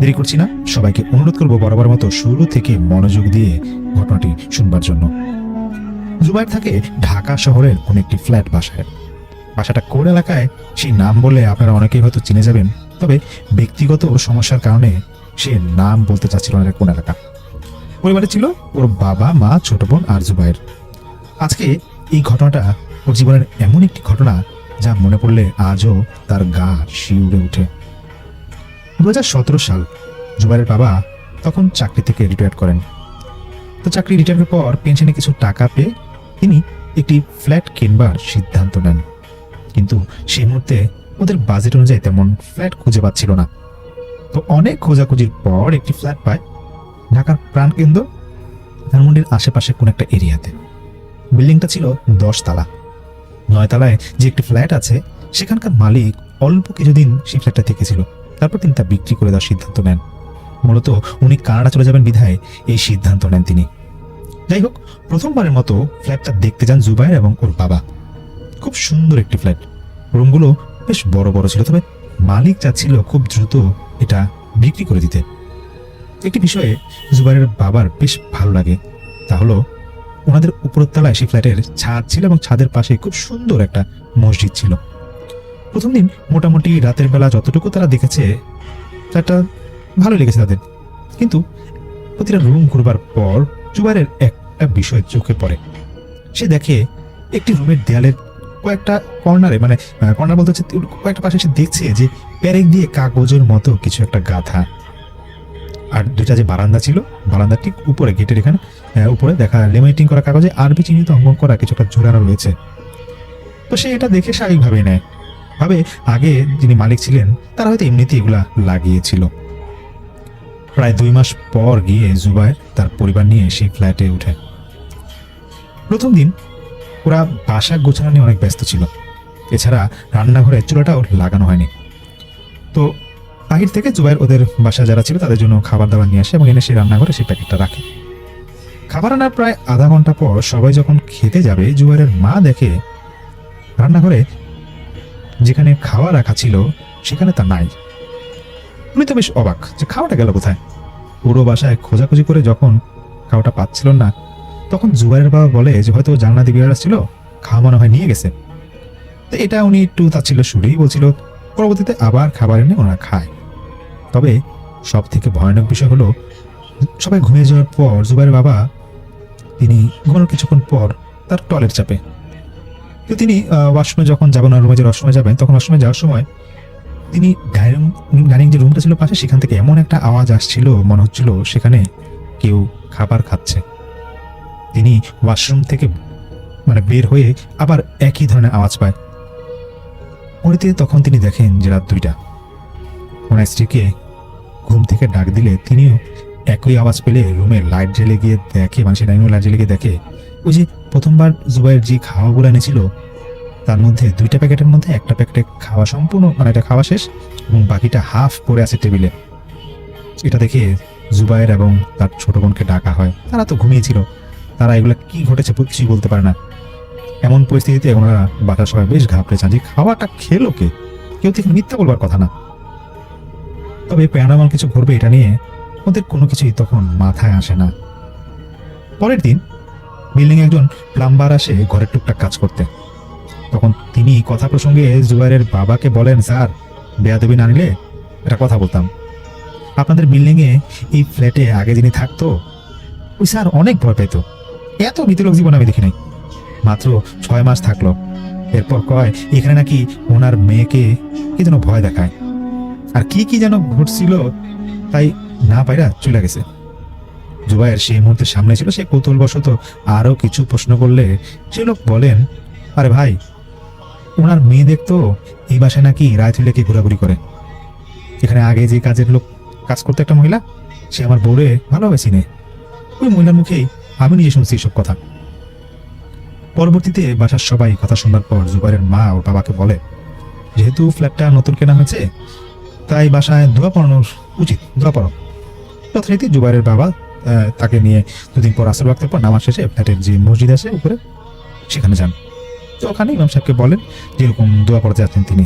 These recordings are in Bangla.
দেরি করছি না, সবাইকে অনুরোধ করবো বরাবর মতো শুরু থেকে মনোযোগ দিয়ে ঘটনাটি শুনবার জন্য। জুবায়ের থাকে ঢাকা শহরের কোন একটি ফ্ল্যাট বাসায়। বাসাটা কোন এলাকায় সেই নাম বললে আপনারা অনেকেই হয়তো চিনে যাবেন, তবে ব্যক্তিগত সমস্যার কারণে সে নাম বলতে চাচ্ছিল না কোন এলাকা। পরিবারে ছিল ওর বাবা, মা, ছোট বোন আর জুবায়ের। আজকে এই ঘটনাটা ওর জীবনের এমন একটি ঘটনা যা মনে পড়লে আজও তার গা শিউরে ওঠে। 2017 সাল জুবায়ের বাবা তখন চাকরি থেকে রিটায়ার করেন। তো চাকরি রিটায়ারের পর পেনশনে কিছু টাকা পেয়ে তিনি একটি ফ্ল্যাট কিনবার সিদ্ধান্ত নেন। কিন্তু সেই মুহূর্তে ওদের বাজেট অনুযায়ী তেমন ফ্ল্যাট খুঁজে পাচ্ছিল না। তো অনেক খোঁজাখুঁজির পর একটি ফ্ল্যাট পায় ঢাকার প্রাণকেন্দ্র ধানমন্ডির আশেপাশে কোন একটা এরিয়াতে। বিল্ডিংটা ছিল 10 তালা। 9 তালায় যে একটি ফ্ল্যাট আছে সেখানকার মালিক অল্প কিছুদিন সেই ফ্ল্যাটটা থেকেছিল, তারপর তিনি তা বিক্রি করে দেওয়ার সিদ্ধান্ত নেন। মূলত উনি কানাডা চলে যাবেন বিধায় এই সিদ্ধান্ত নেন তিনি। যাই হোক, প্রথমবারের মতো ফ্ল্যাটটা দেখতে যান জুবায়ের এবং ওর বাবা। খুব সুন্দর একটি ফ্ল্যাট, রুমগুলো বেশ বড় বড় ছিল, তবে মালিক চাচ্ছিল খুব দ্রুত এটা বিক্রি করে দিতে। একটি বিষয়ে জুবায়ের বাবার বেশ ভালো লাগে, তা হলো ওনাদের উপরের তলায় সেই ফ্ল্যাটের ছাদ ছিল এবং ছাদের পাশে খুব সুন্দর একটা মসজিদ ছিল। প্রথম দিন মোটামুটি রাতের বেলা যতটুকু তারা দেখেছে ফ্ল্যাটটা ভালো লেগেছে তাদের, কিন্তু প্রতিটা রুম ঘুরবার পর জুবায়ের একটা বিষয় চোখে পড়ে। সে দেখে একটি রুমের দেয়ালের কয়েকটা কর্নারে, মানে কর্নার বলতে হচ্ছে কয়েকটা পাশে সে দেখছে যে প্যারেক দিয়ে কাগজের মতো কিছু একটা গাঁথা। আর দুইটা যে বারান্দা ছিল, বারান্দার ঠিক উপরে গেটের এখানে উপরে দেখা লেমিনেটিং করা কাগজে আরবি চিহ্নিত অঙ্কন করা কিছু একটা ঝোলানো রয়েছে। তো সে এটা দেখে স্বাভাবিকভাবেই নেয়, ভাবে আগে যিনি মালিক ছিলেন তারা হয়তো এমনিতে এগুলা লাগিয়েছিল। প্রায় 2 মাস পর গিয়ে জুবায়ের তার পরিবার নিয়ে সেই ফ্ল্যাটে উঠে। প্রথম দিন ওরা বাসা গোছানো নিয়ে অনেক ব্যস্ত ছিল, এছাড়া রান্নাঘরে চুলাটাও লাগানো হয়নি। তো বাহির থেকে জুবায়ের ওদের বাসা যারা ছিল তাদের জন্য খাবার দাবার নিয়ে আসে এবং এনে সেই রান্নাঘরে সেই প্যাকেটটা রাখে। খাবার আনার প্রায় আধা ঘন্টা পর সবাই যখন খেতে যাবে, জুবায়ের মা দেখে রান্নাঘরে যেখানে খাওয়া রাখা ছিল সেখানে তা নাই। উনি তো বেশ অবাক যে খাওয়াটা গেল কোথায়। পুরো বাসায় খোঁজাখুঁজি করে যখন খাওয়াটা পাচ্ছিল না, তখন জুবায়ের বাবা বলে যে হয়তো জানলা দিয়ে বেরিয়ে আসছিল, খাওয়া মনে হয় নিয়ে গেছে। তো এটা উনি একটু তাচ্ছিল্য সুরেই বলছিল। পরবর্তীতে আবার খাবার এনে ওনারা খায়। তবে সব থেকে ভয়ানক বিষয় হলো, সবাই ঘুমিয়ে যাওয়ার পর জুবায়ের বাবা তিনি ঘুমানোর কিছুক্ষণ পর তার টয়লেট চাপে। তো তিনি ওয়াশরুমে যখন যাবেন, রুমে যে ওয়াশরুমে যাবেন, তখন ওয়াশরুমে যাওয়ার সময় তিনি ডাইনিং যে রুমটা ছিল পাশে, সেখান থেকে এমন একটা আওয়াজ আসছিল, মনে হচ্ছিল সেখানে কেউ খাবার খাচ্ছে। তিনি ওয়াশরুম থেকে বের হয়ে আবার একই ধরনের আওয়াজ পায়। পরিতে তখন তিনি দেখেন যে রাত 2টা। ওনার স্ত্রীকে ঘুম থেকে ডাক দিলে তিনিও একই আওয়াজ পেলে রুমে লাইট জ্বেলে গিয়ে দেখে, মানুষের ডাইনিং লাইট জ্বেলে গিয়ে দেখে ওই যে প্রথমবার জুবায়ের যে খাওয়াগুলো এনেছিল তার মধ্যে 2টা প্যাকেটের মধ্যে একটা প্যাকেটে খাওয়া সম্পূর্ণ, এটা খাওয়া শেষ এবং বাকিটা হাফ পড়ে আছে টেবিলে। এটা দেখে জুবায়ের এবং তার ছোট বোনকে ডাকা হয়। তারা তো ঘুমিয়েছিল, তারা এগুলো কি ঘটেছে কিছুই বলতে পারে না। এমন পরিস্থিতিতে ওনারা বাসার সবাই বেশ ঘাবড়ে যান যে খাওয়াটা খেলো কে, কেউ থেকে মিথ্যা বলবার কথা না। তবে প্যারানর্মাল কিছু ঘটবে এটা নিয়ে ওদের কোনো কিছুই তখন মাথায় আসে না। পরের দিন বিল্ডিং একজন প্লাম্বার আসে ঘরের টুকটাক কাজ করতে। তখন তিনি কথা প্রসঙ্গে জুবায়ের বাবাকে বলেন, স্যার বেয়াদবি না নিলে একটা কথা বলতাম, আপনাদের বিল্ডিং এ এই ফ্ল্যাটে আগে যিনি থাকতো ওই স্যার অনেক ভয় পেত, এত ভীতিলোক জীবন আমি দেখি নাই। মাত্র 6 মাস থাকলো, এরপর কয় এখানে নাকি ওনার মেয়েকে কি যেন ভয় দেখায়, আর কি যেন ঘটছিল তাই না পাইরা চলে গেছে। জুবায়ের সেই মুহূর্তে সামনে ছিল, সে কৌতূহলবশত আরো কিছু প্রশ্ন করলে সে লোক বলেন, আরে ভাই ওনার মেয়ে দেখতো এই বাসায় নাকি রাত হইলে কি ঘোরাঘুরি করে। এখানে আগে যে কাজের লোক কাজ করতো একটা মহিলা, সে আমার বউরে ভালোভাবে চিনে। ওই মহিলার মুখেই আমি নিজে শুনছি সব কথা। পরবর্তীতে বাসার সবাই কথা শোনার পর জুবায়ের মা ওর বাবাকে বলে, যেহেতু ফ্ল্যাটটা নতুন কেনা হয়েছে তাই বাসায় দোয়া পড়ানো উচিত, দোয়া পড়ো। যথারীতি জুবায়ের বাবা তাকে নিয়ে 2 দিন পর আসর ওয়াক্তের পর নামাজ শেষে ফ্ল্যাটের যে মসজিদ আছে উপরে সেখানে যান। তো ওখানে ইমাম সাহেবকে বলেন যেরকম দোয়া পড়তে যাচ্ছেন তিনি।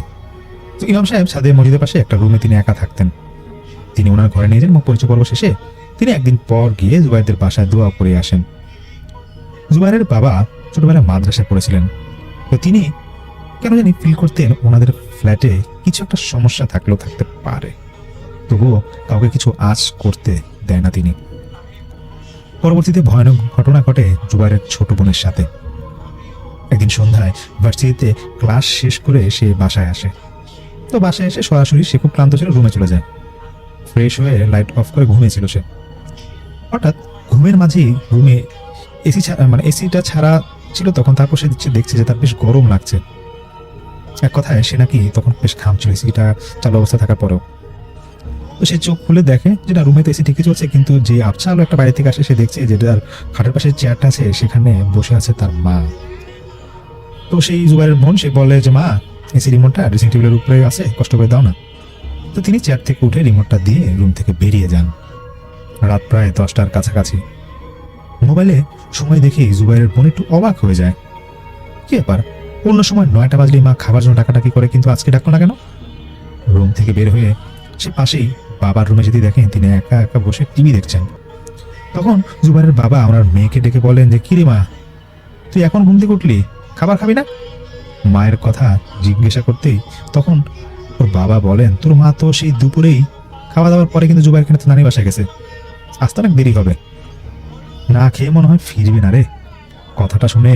তো ইমাম সাহেব ছাদে মসজিদের পাশে একটা রুমে তিনি একা থাকতেন। তিনি ওনার ঘরে নিয়ে যান এবং পরিচয় পর্ব শেষে তিনি একদিন পর গিয়ে জুবাইরদের বাসায় দোয়া করে আসেন। জুবাইরের বাবা ছোটবেলায় মাদ্রাসায় পড়েছিলেন, তো তিনি কেন জানি ফিল করতেন ওনাদের ফ্ল্যাটে কিছু একটা সমস্যা থাকলেও থাকতে পারে, তবুও কাউকে কিছু আঁচ করতে দেয় না তিনি। পরবর্তীতে ভয়ানক ঘটনা ঘটে জুবাইরের ছোট বোনের সাথে। একদিন সন্ধ্যায় ভার্সিটিতে ক্লাস শেষ করে সে বাসায় আসে। তো বাসায় এসে সরাসরি সে খুব ক্লান্ত ছিল, রুমে চলে যায়। ফ্রেশ হয়ে লাইট অফ করে ঘুমিয়েছিল সে। হঠাৎ ঘুমের মাঝেই রুমে এসি এসিটা ছাড়া ছিল তখন। তারপর সে দেখছে যে তার বেশ গরম লাগছে। এক কথায় সে নাকি তখন বেশ ঘামছিল এসিটা চালু অবস্থা থাকার পরেও। তো সে চোখ খুলে দেখে যে না, রুমে তো এসি ঠিকই চলছে, কিন্তু যে আবছা আলো একটা বাইরে থেকে আসে সে দেখছে যে তার খাটের পাশে চেয়ারটা আছে সেখানে বসে আছে তার মা। তো সেই জুবাইরের বোন সে বলে যে মা, এসি রিমোটটা ড্রেসিং টেবিলের উপরে আছে, কষ্ট করে দাও না। তো তিনি চেয়ার থেকে উঠে রিমোটটা দিয়ে রুম থেকে বেরিয়ে যান। রাত প্রায় 10টার কাছাকাছি। মোবাইলে সময় দেখেই জুবাইরের বোন একটু অবাক হয়ে যায়। কি ব্যাপার, অন্য সময় 9টা বাজলেই মা খাবার জন্য ডাকাডাকি করে, কিন্তু আজকে ডাকলো না কেন? রুম থেকে বের হয়ে সে পাশেই বাবার রুমে যদি দেখেন তিনি একা একা বসে টিভি দেখছেন। তখন জুবাইরের বাবা ওনার মেয়েকে ডেকে বলেন যে কিরে মা, তুই এখন ঘুম থেকে উঠলি, খাবার খাবি না? মায়ের কথা জিজ্ঞাসা করতেই তখন ওর বাবা বলেন, তোর মা তো সেই দুপুরেই খাওয়া দাওয়ার পরে কিন্তু জুবাইর কেন নানি বাসায় গেছে, আসতে অনেক দেরি হবে, না খেয়ে মনে হয় ফিরবি না রে। কথাটা শুনে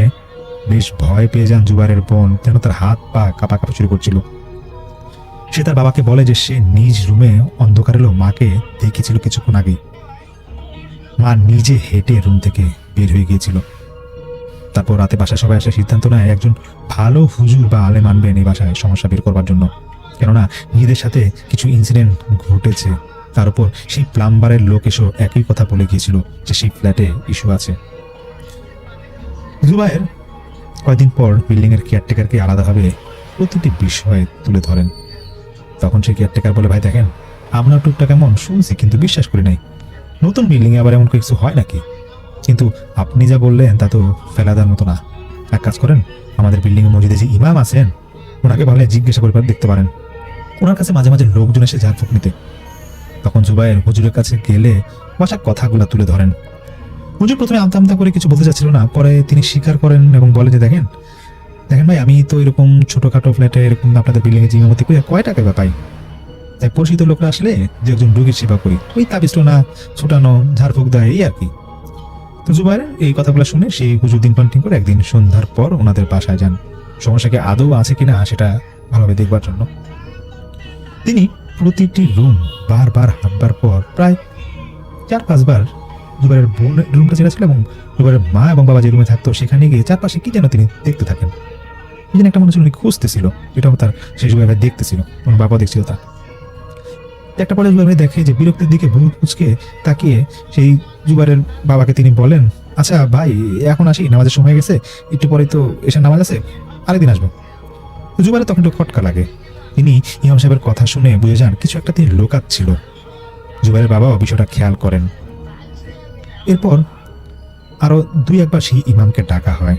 বেশ ভয় পেয়ে যান জুবাইরের বোন, যেন তার হাত পা কাঁপাকাঁপি শুরু করছিল। সে তার বাবাকে বলে যে সে নিজ রুমে অন্ধকার এলো মাকে দেখেছিল কিছুক্ষণ আগে। মা নিজে হেঁটে রুম থেকে বের হয়ে গিয়েছিল। তারপর রাতে বাসায় সবাই আসে সিদ্ধান্ত নেয় একজন ভালো হুজুর বা আলেম আনবেন এই বাসায় সমস্যা বের করবার জন্য, কেননা নিজেদের সাথে কিছু ইনসিডেন্ট ঘটেছে। তার উপর সেই প্লাম্বারের লোক এসেও একই কথা বলে গিয়েছিল যে সেই ফ্ল্যাটে ইস্যু আছে। জুবাইর কয়েকদিন পর বিল্ডিং এর কেয়ারটেকারকে আলাদাভাবে প্রতিটি বিষয়ে তুলে ধরেন। তখন সেই কেয়ারটেকার বলে, ভাই দেখেন, আমরা টুকটাক এমন শুনছি কিন্তু বিশ্বাস করি নাই, নতুন বিল্ডিং এ আবার এমন কিছু হয় নাকি? কিন্তু আপনি যা বললেন তা তো ফেলাদার মতো না। এক কাজ করেন, আমাদের বিল্ডিং এর মসজিদে যে ইমাম আছেন ওনাকে ভালো জিজ্ঞাসা করে দেখতে পারেন, ওনার কাছে মাঝে মাঝে লোকজন এসে ঝাড়ফুঁক নিতে। তখন জুবাইর হুজুরের কাছে গেলে বাসার কথাগুলো তুলে ধরেন। হুজুর প্রথমে আমতা আমতা করে কিছু বলতে চাচ্ছিল না, পরে তিনি স্বীকার করেন এবং বলে যে দেখেন ভাই, আমি তো এরকম ছোটখাটো ফ্ল্যাটে এরকম আপনাদের বিল্ডিং এ জিমামতি করে কয় টাকা পাই, তাই পরিচিত লোকরা আসলে যে একজন রোগীর সেবা করি, ওই তাবিজটা না ছুটানো ঝাড়ফুঁক দেয় এই আর কি। তো জুবাইর এই কথাগুলো শুনে সেই হুজুর দিন পান্টিং করে একদিন সন্ধ্যার পর ওনাদের বাসায় যান, সমস্যা কি আদৌ আছে কিনা সেটা ভালোভাবে দেখবার জন্য। তিনি প্রতিটি রুম বারবার হাঁটবার পর প্রায় 4-5 বার জুবাইরের বোনের রুমটা যেটা ছিল এবং জুবাইরের মা এবং বাবা যে রুমে থাকতো সেখানে গিয়ে চারপাশে কি যেন তিনি দেখতে থাকেন। এই জন্য একটা মনে ছিল উনি খুঁজতেছিল, এটাও তার সেই জুবাইর ভাই দেখতেছিল, ওনার বাবা দেখছিল তা। একটা পরে জুবাইর ভাই দেখে যে বিরক্তির দিকে ভুল কুচকে তাকিয়ে সেই জুবাইরের বাবাকে তিনি বলেন, আচ্ছা ভাই এখন আসি, নামাজের সময় গেছে, একটু পরেই তো এসে নামাজ আছে, আরেকদিন আসবো। জুবাইরের তখন একটু খটকা লাগে। তিনি ইমাম সাহেবের কথা শুনে বুঝে যান কিছু একটা তিনি লোকাচ্ছিল। জুবাইরের বাবাও বিষয়টা খেয়াল করেন। এরপর আরো 2-1 বার সেই ইমামকে ডাকা হয়,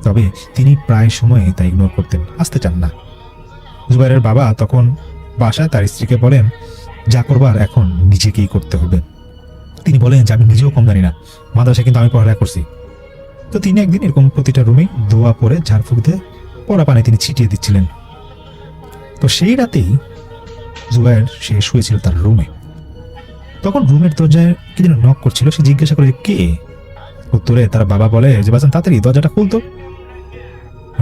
তবে তিনি প্রায় সময় তা ইগনোর করতেন, আসতে চান না। জুবাইরের বাবা তখন বাসায় তার স্ত্রীকে বলেন, যা করবার এখন নিজেকেই করতে হবে। তিনি বলেন যে আমি নিজেও কম জানি না, মাদ্রাসায় কিন্তু আমি পড়ালেখা করছি। তো তিনি একদিন এরকম প্রতিটা রুমে দোয়া পরে ঝাড়ফুঁক দিয়ে পড়া পানি তিনি ছিটিয়ে দিচ্ছিলেন। তো সেই রাতেই জুবাইর সে শুয়েছিল তার রুমে। তখন রুমের দরজায় কি যেন নক করছিল, সে জিজ্ঞাসা করে কে। উত্তরে তার বাবা বলে যে বাজান তাড়াতাড়ি দরজাটা খুলতো।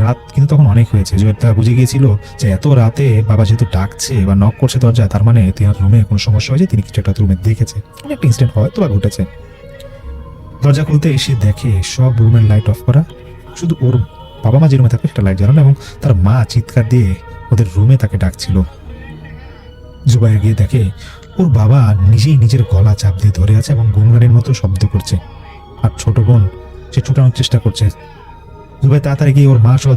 রাত কিন্তু তখন অনেক হয়েছে। জুবাইর তা বুঝে গিয়েছিল যে এত রাতে বাবা যেহেতু ডাকছে বা নক করছে দরজা, তার মানে তার রুমে কোনো সমস্যা হয়েছে, তিনি কিছু একটা রুমে দেখেছে, একটা ইনসিডেন্ট হয়তো বা ঘটেছে। দরজা খুলতে এসে দেখে সব রুমের লাইট অফ করা, শুধু ওর বাবা মা যে রুমে থাকে সেটা লাইট জ্বালানো এবং তার মা চিৎকার দিয়ে ওদের রুমে তাকে ডাকছিল। জুবাইর গিয়ে দেখে ওর বাবা নিজেই নিজের গলা চাপ দিয়ে ধরে আছে এবং গুনগানের মতো শব্দ করছে, আর ছোট বোন সে ছুটানোর চেষ্টা করছে। জুবাইর তাড়াতাড়ি গিয়ে ওর মা সহ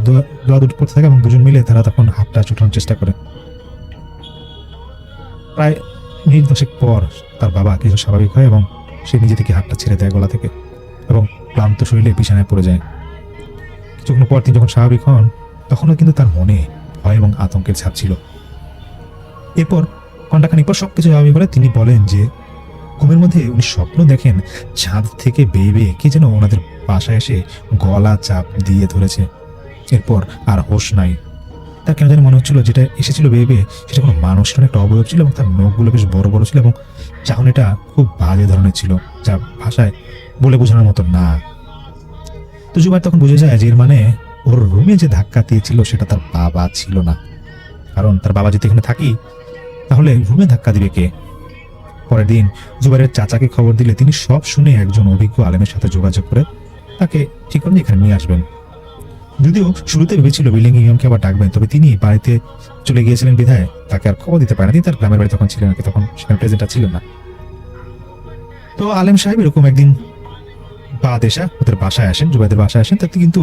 দোয়া দুটি পড়তে থাকে এবং দুজন মিলে তারা তখন হাতটা ছুটানোর চেষ্টা করে। প্রায় মিনিট 10 পর তার বাবা কিছু স্বাভাবিক হয় এবং সে নিজে থেকে হাতটা ছেড়ে দেয় গলা থেকে এবং ক্লান্ত শরীরে বিছানায় পড়ে যায়। কিছুক্ষণ পর তিনি যখন স্বাভাবিক হন তখনও কিন্তু তার মনে ভয় এবং আতঙ্কের ছাপ ছিল। এরপর ঘন্টাখানিক পর সবকিছু স্বাভাবিক বলে তিনি বলেন যে ঘুমের মধ্যে উনি স্বপ্ন দেখেন ছাদ থেকে বেয়ে বেয়ে কে যেন ওনাদের বাসায় এসে গলা চাপ দিয়ে ধরেছে। এরপর আর হোশ নাই। তার কেন জানি মনে হচ্ছিল যেটা এসেছিল বেয়ে বেয়ে সেটা কোনো মানুষের একটা অবয়ব ছিল এবং তার নখগুলো বেশ বড় বড় ছিল এবং চাহনিটা খুব বাজে ধরনের ছিল, যা ভাষায় বলে বোঝানোর মতো না। তো জুবাইর তখন বুঝে যায় যে এর মানে ওর রুমে যে ধাক্কা দিয়েছিল সেটা তার বাবা ছিল না, কারণ তার বাবা যদি এখানে থাকি তাহলে রুমে ধাক্কা দিবে কে। পরের দিন জুবাইরের চাচাকে খবর দিলে তিনি সব শুনে একজন অভিজ্ঞ আলেমের সাথে যোগাযোগ করে তাকে ঠিক করে এখানে নিয়ে আসবেন। যদিও শুরুতে ভেবেছিল বিল্ডিং ইমামকে আবার ডাকবেন, তবে তিনি বাড়িতে চলে গিয়েছিলেন বিধায় তাকে আর খবর দিতে পারে না। তিনি তার গ্রামের বাড়ি তখন ছিলেন আর কি, তখন সেখানে প্রেজেন্টটা ছিল না। তো আলেম সাহেব এরকম একদিন ওদের বাসায় আসেন, জুবাইরদের বাসায় আসেন। তাতে কিন্তু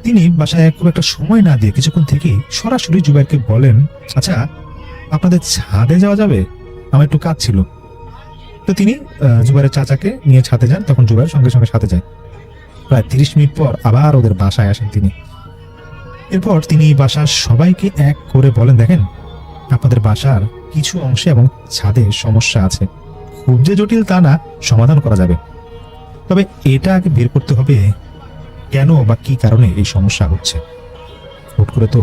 তিনি বাসায় খুব একটা সময় না দিয়ে কিছুক্ষণ থেকেই সরাসরি জুবাইরকে বলেন, আচ্ছা আপনাদের ছাদে যাওয়া যাবে, আমার একটু কাজ ছিল। তো তিনি জুবাইরের চাচাকে নিয়ে ছাদে যান। তখন জুবাইর সঙ্গে সঙ্গে সাথে যায়। প্রায় 30 মিনিট পর আবার ওদের বাসায় আসেন তিনি। এরপর তিনি বাসার সবাইকে এক করে বলেন, দেখেন আপনাদের বাসার কিছু অংশে এবং ছাদে সমস্যা আছে, খুব যে জটিল তা না, সমাধান করা যাবে, তবে এটা আগে বের করতে হবে কেন বা কি কারণে এই সমস্যা হচ্ছে। হুট করে তো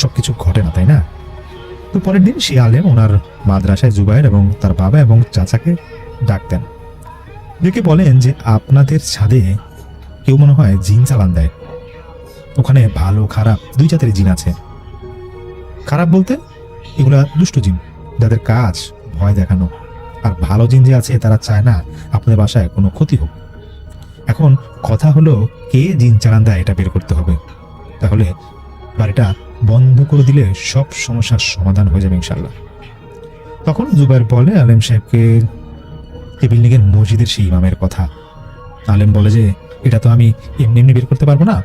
সবকিছু ঘটে না, তাই না? তো পরের দিন সে আলেম ওনার মাদ্রাসায় জুবাইর এবং তার বাবা এবং চাচাকে ডাক দেন, ডেকে বলেন যে আপনাদের ছাদে কেউ মনে হয় জিন চালান দেয়। ওখানে ভালো খারাপ দুই জাতের জিন আছে। খারাপ বলতে এগুলা দুষ্ট জিন, যাদের কাজ ভয় দেখানো। আর ভালো জিন যে আছে তারা চায় না আপনাদের বাসায় কোনো ক্ষতি হোক। এখন কথা হলো কে জিন চালান দেয় এটা বের করতে হবে, তাহলে বাড়িটা বন্ধ করে দিলে সব সমস্যার সমাধান হয়ে যাবে ইনশাল্লাহ। তখন জুবাইর বলে আলেম সাহেবকে এই বিল্ডিং এর মসজিদের সেই ইমামের কথা। আলেম বলে যে এটা তো আমি এমনি এমনি বের করতে পারবো না,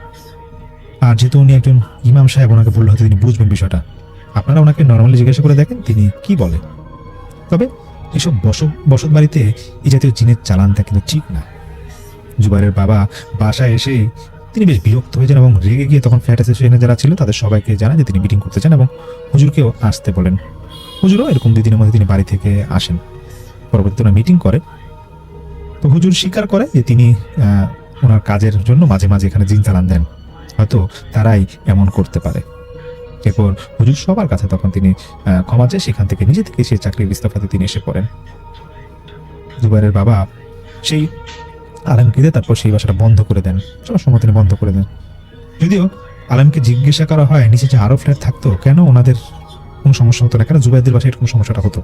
আর যেহেতু উনি একজন ইমাম সাহেব, ওনাকে বললে হয়তো তিনি বুঝবেন বিষয়টা। আপনারা ওনাকে নর্মালি জিজ্ঞাসা করে দেখেন তিনি কি বলে। তবে এসব বসত বাড়িতে এই জাতীয় জিনের চালানটা কিন্তু ঠিক না। জুবাইরের বাবা বাসায় এসে তিনি বেশ বিরক্ত হয়ে যান এবং রেগে গিয়ে তখন ফ্ল্যাট অ্যাসোসিয়েশনে যারা ছিল তাদের সবাইকে জানান যে তিনি মিটিং করতে চান এবং হুজুরকেও আসতে বলেন। হুজুরও এরকম 2 দিনের মধ্যে তিনি বাড়ি থেকে আসেন। পরবর্তীতে ওরা মিটিং করে। তো হুজুর স্বীকার করে যে তিনি ওনার কাজের জন্য মাঝে মাঝে এখানে জিন চালান দেন, হয়তো তারাই এমন করতে পারে। এরপর হুজুর সবার কাছে তখন তিনি ক্ষমা চেয়ে সেখান থেকে নিজে থেকে সেই চাকরির ইস্তফাতে তিনি এসে পড়েন। জুবাইরের বাবা সেই আলমকে দিয়ে তারপর সেই বাসাটা বন্ধ করে দেন, সবার সময় তিনি বন্ধ করে দেন। যদিও আলমকে জিজ্ঞাসা করা হয় নিচে যে আরো ফ্ল্যাট থাকতো কেন ওনাদের কোনো সমস্যা হতো না, কেন জুবাইরদের বাসায় এরকম সমস্যাটা হতো।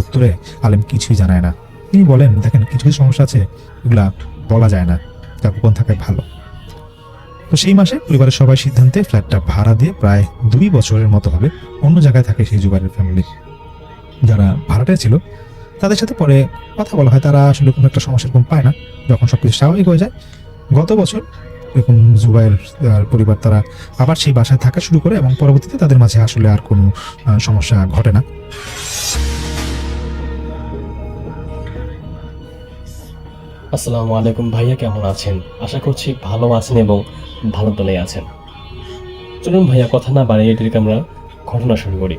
উত্তরে আলেম কিছুই জানায় না। তিনি বলেন, দেখেন কিছু কিছু সমস্যা আছে এগুলা বলা যায় না, তা গোপন থাকায় ভালো। তো সেই মাসে পরিবারের সবাই সিদ্ধান্তে ফ্ল্যাটটা ভাড়া দিয়ে প্রায় 2 বছরের মতো হবে অন্য জায়গায় থাকে সেই জুবাইরের ফ্যামিলি। যারা ভাড়াটে ছিল তাদের সাথে পরে কথা বলা হয়, তারা আসলে কোনো একটা সমস্যা এরকম পায় না যখন সবকিছু স্বাভাবিক হয়ে যায়। গত বছর এরকম জুবাইর পরিবার তারা আবার সেই বাসায় থাকা শুরু করে এবং পরবর্তীতে তাদের মাঝে আসলে আর কোনো সমস্যা ঘটে না। আসসালামু আলাইকুম ভাইয়া, কেমন আছেন? আশা করছি ভালো আছেন এবং ভালো দলে আছেন। চলুন ভাইয়া কথা না বাড়িয়ে এটিকে আমরা ঘটনা শুরু করি।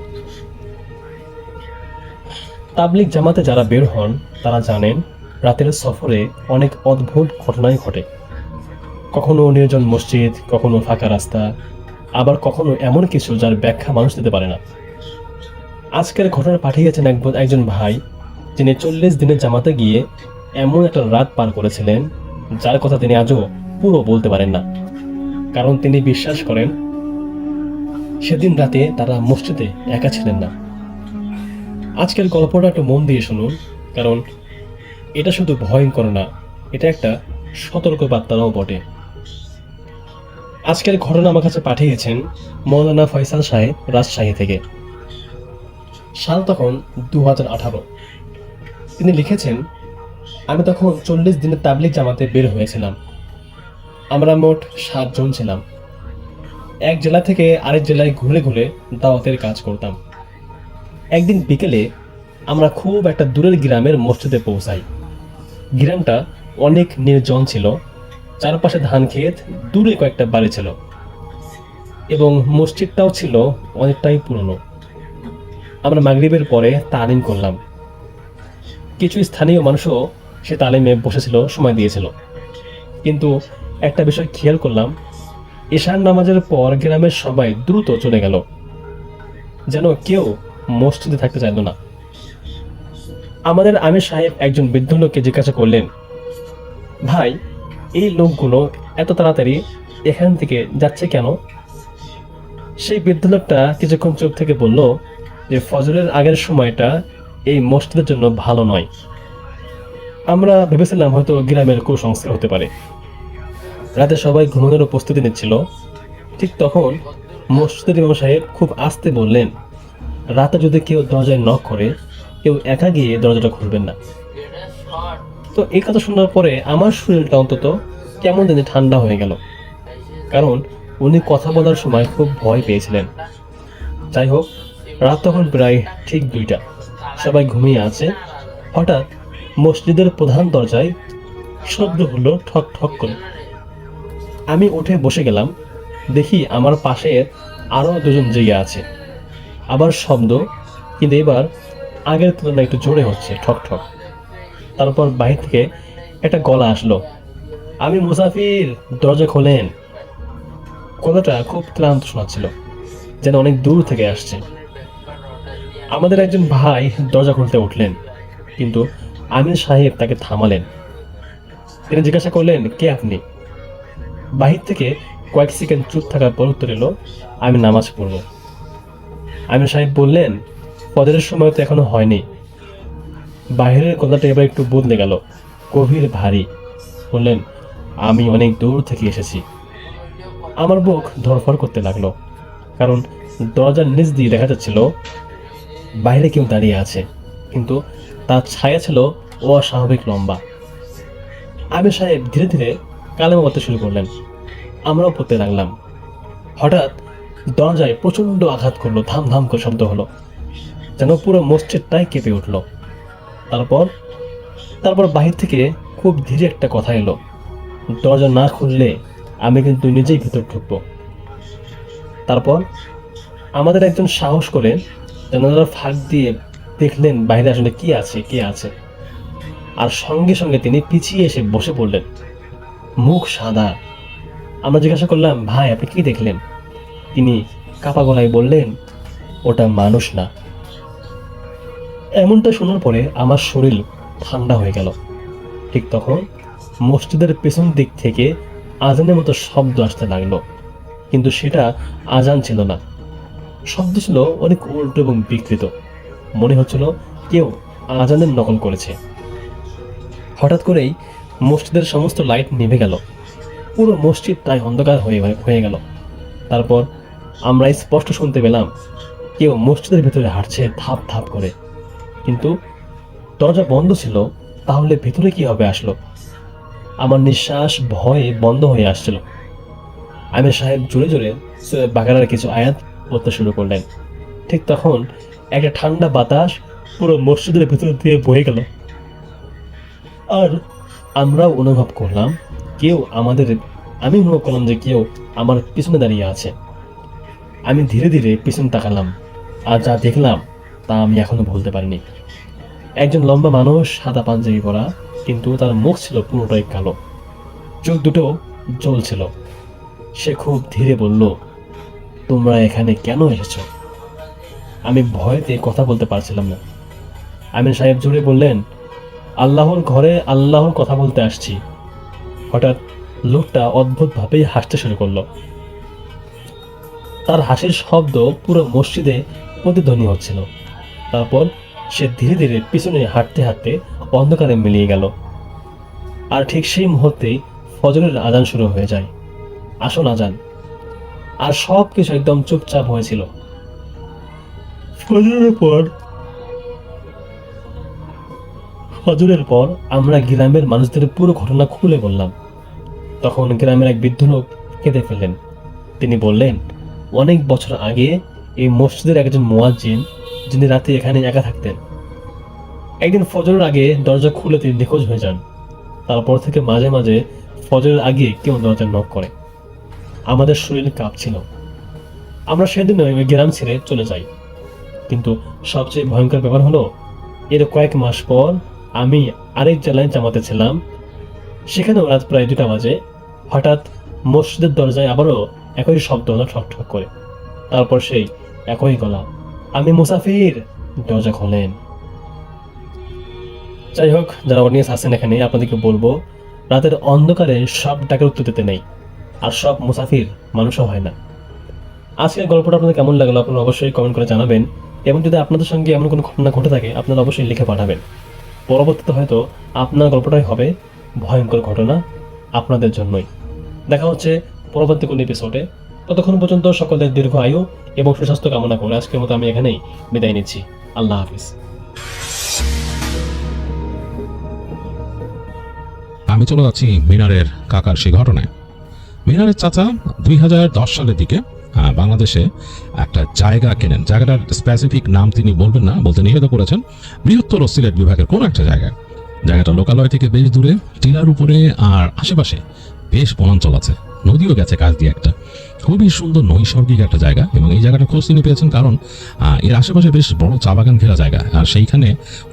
তাবলিগ জামাতে যারা বের হন তারা জানেন রাতের সফরে অনেক অদ্ভুত ঘটনাই ঘটে। কখনো নির্জন মসজিদ, কখনো ফাঁকা রাস্তা, আবার কখনো এমন কিছু যার ব্যাখ্যা মানুষ দিতে পারে না। আজকের ঘটনা পাঠিয়েছেন একজন ভাই, যিনি 40 দিনের জামাতে গিয়ে এমন একটা রাত পার করেছিলেন যার কথা তিনি আজও পুরো বলতে পারেন না, কারণ তিনি বিশ্বাস করেন সেদিন রাতে তারা মসজিদে একা ছিলেন না। আজকের গল্পটা একটু মন দিয়ে শুনুন, কারণ এটা শুধু ভয়ঙ্কর না, এটা একটা সতর্ক বার্তাও বটে। আজকের ঘটনা আমার কাছে পাঠিয়েছেন মৌলানা ফয়সাল সাহেব, রাজশাহী থেকে। সাল তখন 2018। তিনি লিখেছেন, আমি তখন 40 দিনের তাবলিগ জামাতে বের হয়েছিলাম। আমরা মোট 7 জন ছিলাম। এক জেলা থেকে আরেক জেলায় ঘুরে ঘুরে দাওয়াতের কাজ করতাম। একদিন বিকেলে আমরা খুব একটা দূরের গ্রামের মসজিদে পৌঁছাই। গ্রামটা অনেক নির্জন ছিল, চারপাশে ধান ক্ষেত, দূরে কয়েকটা বাড়ি ছিল এবং মসজিদটাও ছিল অনেকটাই পুরনো। আমরা মাগরিবের পরে তালিম করলাম। কিছু স্থানীয় মানুষও সে তালিমে বসেছিল, সময় দিয়েছিল। কিন্তু একটা বিষয় খেয়াল করলাম, এশার নামাজের পর গ্রামের সবাই দ্রুত চলে গেল, যেন কেউ মসজিদে থাকতে চাইল না। আমাদের আমির সাহেব একজন বৃদ্ধ লোককে জিজ্ঞাসা করলেন, ভাই, এই লোকগুলো এত তাড়াতাড়ি এখান থেকে যাচ্ছে কেন? সেই বৃদ্ধ লোকটা কিছুক্ষণ চুপ থেকে বলল যে ফজরের আগের সময়টা এই মসজিদের জন্য ভালো নয়। আমরা ভেবেছিলাম হয়তো গ্রামের কুসংস্কার হতে পারে। রাতে সবাই ঘুমানোর প্রস্তুতি নিচ্ছিল। ঠিক তখন মসজিদের ইমাম সাহেব খুব আস্তে বললেন, রাতে যদি কেউ দরজায় নক করে, কেউ একা গিয়ে দরজাটা খুলবেন না। তো এই কথা শোনার পরে আমার শরীরটা অন্তত কেমন জানি ঠান্ডা হয়ে গেল, কারণ উনি কথা বলার সময় খুব ভয় পেয়েছিলেন। যাই হোক, রাত তখন প্রায় ঠিক 2টা, সবাই ঘুমিয়ে আছে। হঠাৎ মসজিদের প্রধান দরজায় শব্দ হলো ঠক ঠক করে। আমি উঠে বসে গেলাম, দেখি আমার পাশে আরো 2জন জেগে আছে। আবার শব্দ, কিন্তু এবার আগের তুলনায় একটু জোরে হচ্ছে, ঠক ঠক। তারপর বাইরে থেকে একটা গলা আসলো, আমি মুসাফির, দরজা খোলেন। গলাটা খুব ক্লান্ত শোনাচ্ছিল, যেন অনেক দূর থেকে আসছে। আমাদের একজন ভাই দরজা খুলতে উঠলেন, কিন্তু আমির সাহেব তাকে থামালেন। তিনি জিজ্ঞাসা করলেন, কে আপনি? বাহির থেকে কয়েক সেকেন্ড চুপ থাকার পর উত্তর এলো, আমি নামাজ পড়ব। আমির সাহেব বললেন, ফজরের সময় তো এখনো হয়নি। বাহিরের কথাটা এবার একটু বদলে গেল, গভীর ভারী। বললেন, আমি অনেক দূর থেকে এসেছি। আমার বুক ধড়ফড় করতে লাগলো, কারণ দরজার নিচ দিয়ে দেখা যাচ্ছিল বাইরে কেউ দাঁড়িয়ে আছে, কিন্তু তার ছায়া ছিল অস্বাভাবিক লম্বা। আমির সাহেব ধীরে ধীরে কালেমা পড়তে শুরু করলেন, আমরাও পড়তে লাগলাম। হঠাৎ দরজায় প্রচন্ড আঘাত করলো, ধাম ধাম করে শব্দ হলো, যেন পুরো মসজিদটাই কেঁপে উঠলো। তারপর তারপর বাহির থেকে খুব ধীরে একটা কথা এলো, দরজা না খুললে আমি কিন্তু নিজেই ভেতর ঢুকবো। তারপর আমাদের একজন সাহস করে জানালার ফাঁক দিয়ে দেখলেন বাইরে আসলে কি আছে, কে আছে। আর সঙ্গে সঙ্গে তিনি পিছিয়ে এসে বসে পড়লেন, মুখ সাদা। আমরা জিজ্ঞাসা করলাম, ভাই, আপনি কি দেখলেন? তিনি কাপা গলায় বললেন, ওটা মানুষ না। এমনটা শোনার পরে আমার শরীর ঠান্ডা হয়ে গেল। ঠিক তখন মসজিদের পেছন দিক থেকে আজানের মতো শব্দ আসতে লাগলো, কিন্তু সেটা আজান ছিল না। শব্দ ছিল অনেক উল্টো এবং বিকৃত, মনে হচ্ছিল কেউ আজানের নকল করেছে। হঠাৎ করেই মসজিদের সমস্ত লাইট নিভে গেল, পুরো মসজিদ প্রায় অন্ধকার হয়ে গেল। তারপর আমরা স্পষ্ট শুনতে পেলাম কেউ মসজিদের ভেতরে হাঁটছে ধাপ ধাপ করে, কিন্তু দরজা বন্ধ ছিল। তাহলে ভেতরে কি হবে আসলো? আমার নিঃশ্বাস ভয়ে বন্ধ হয়ে আসছিল। আমির সাহেব জোরে জোরে সূরা বাকারার কিছু আয়াত পড়তে শুরু করলেন। ঠিক তখন একটা ঠান্ডা বাতাস পুরো মসজিদের ভেতর দিয়ে বয়ে গেল, আর আমরাও অনুভব করলাম আমি অনুভব করলাম যে কেউ আমার পিছনে দাঁড়িয়ে আছে। আমি ধীরে ধীরে পিছন তাকালাম, আর যা দেখলাম তা আমি এখনো ভুলতে পারিনি। একজন লম্বা মানুষ, সাদা পাঞ্জাবি পরা, কিন্তু তার মুখ ছিল পুরোটাই কালো, চোখ দুটো জ্বলছিল। সে খুব ধীরে বলল, তোমরা এখানে কেন এসেছো? আমি ভয়তে কথা বলতে পারছিলাম না। আমির সাহেব জোরে বললেন, আল্লাহর ঘরে আল্লাহর কথা বলতে আসছি। হঠাৎ লোকটা অদ্ভুতভাবেই হাসতে শুরু করলো। তার হাসির শব্দ পুরো মসজিদে প্রতিধ্বনি হচ্ছিল। তারপর সে ধীরে ধীরে পিছনে হাঁটতে হাঁটতে অন্ধকারে মিলিয়ে গেল। আর ঠিক সেই মুহূর্তেই ফজরের আজান শুরু হয়ে যায়, আসল আজান। আর সব কিছু একদম চুপচাপ হয়েছিল। ফজরের পর আমরা গ্রামের মানুষদের পুরো ঘটনা খুলে বললাম। তখন গ্রামের এক বৃদ্ধ লোক কেঁদে ফেললেন। তিনি বললেন, অনেক বছর আগে এই মসজিদের একজন মুয়াজ্জিন, যিনি রাতে এখানে একা থাকতেন, একদিন ফজরের আগে দরজা খুলে তিনি নিখোঁজ হয়ে যান। তারপর থেকে মাঝে মাঝে ফজরের আগে কেউ দরজা নক করে। আমাদের শরীর কাঁপছিল। আমরা সেদিন ওই গ্রাম ছেড়ে চলে যাই। কিন্তু সবচেয়ে ভয়ঙ্কর ব্যাপার হলো, এর কয়েক মাস পর আমি আরেক জেলায় জামাতে ছিলাম। সেখানেও রাত প্রায় 2টা বাজে। হঠাৎ মসজিদের দরজায় আবারও একই শব্দ হলো, ঠক ঠক করে। তারপর সেই একই গলা, আমি মুসাফির। দরজা খোলেন। যাই হোক, যারা অডিয়েন্স আছেন এখানে, আপনাদেরকে বলবো, রাতের অন্ধকারে সব ডাকের উত্তর দিতে নেই, আর সব মুসাফির মানুষও হয় না। আজকের গল্পটা আপনাদের কেমন লাগলো আপনারা অবশ্যই কমেন্ট করে জানাবেন, এবং যদি আপনাদের সঙ্গে এমন কোনো ঘটনা ঘটে থাকে আপনারা অবশ্যই লিখে পাঠাবেন। পরবর্তীতে হয়তো আপনার গল্পটাই হবে ভয়ঙ্কর ঘটনা আপনাদের জন্যই। দেখা হচ্ছে পরবর্তী কোনো এপিসোডে। ততক্ষণ পর্যন্ত সকলের দীর্ঘ আয়ু এবং সুস্বাস্থ্য কামনা করে আজকের মতো আমি এখানেই বিদায় নিচ্ছি। আল্লাহ হাফিজ। আমি চলে যাচ্ছি মিনারের কাকার সেই ঘটনায়। মিনারের চাচা 2010 সালের দিকে বাংলাদেশে একটা জায়গা কেনেন। জায়গাটার স্পেসিফিক নাম তিনি বলবেন না, বলতে নিষেধ করেছেন। বৃহত্তর সিলেট বিভাগের কোনো একটা জায়গায়। জায়গাটা লোকালয় থেকে বেশ দূরে, টিলার উপরে, আর আশেপাশে বেশ বনাঞ্চল আছে, নদীও গেছে কাছ দিয়ে একটা। খুবই সুন্দর নৈসর্গিক একটা জায়গা, এবং এই জায়গাটা খোঁজ তিনি পেয়েছেন কারণ এর আশেপাশে বেশ বড় চা বাগান ঘেরা জায়গা, আর সেইখানে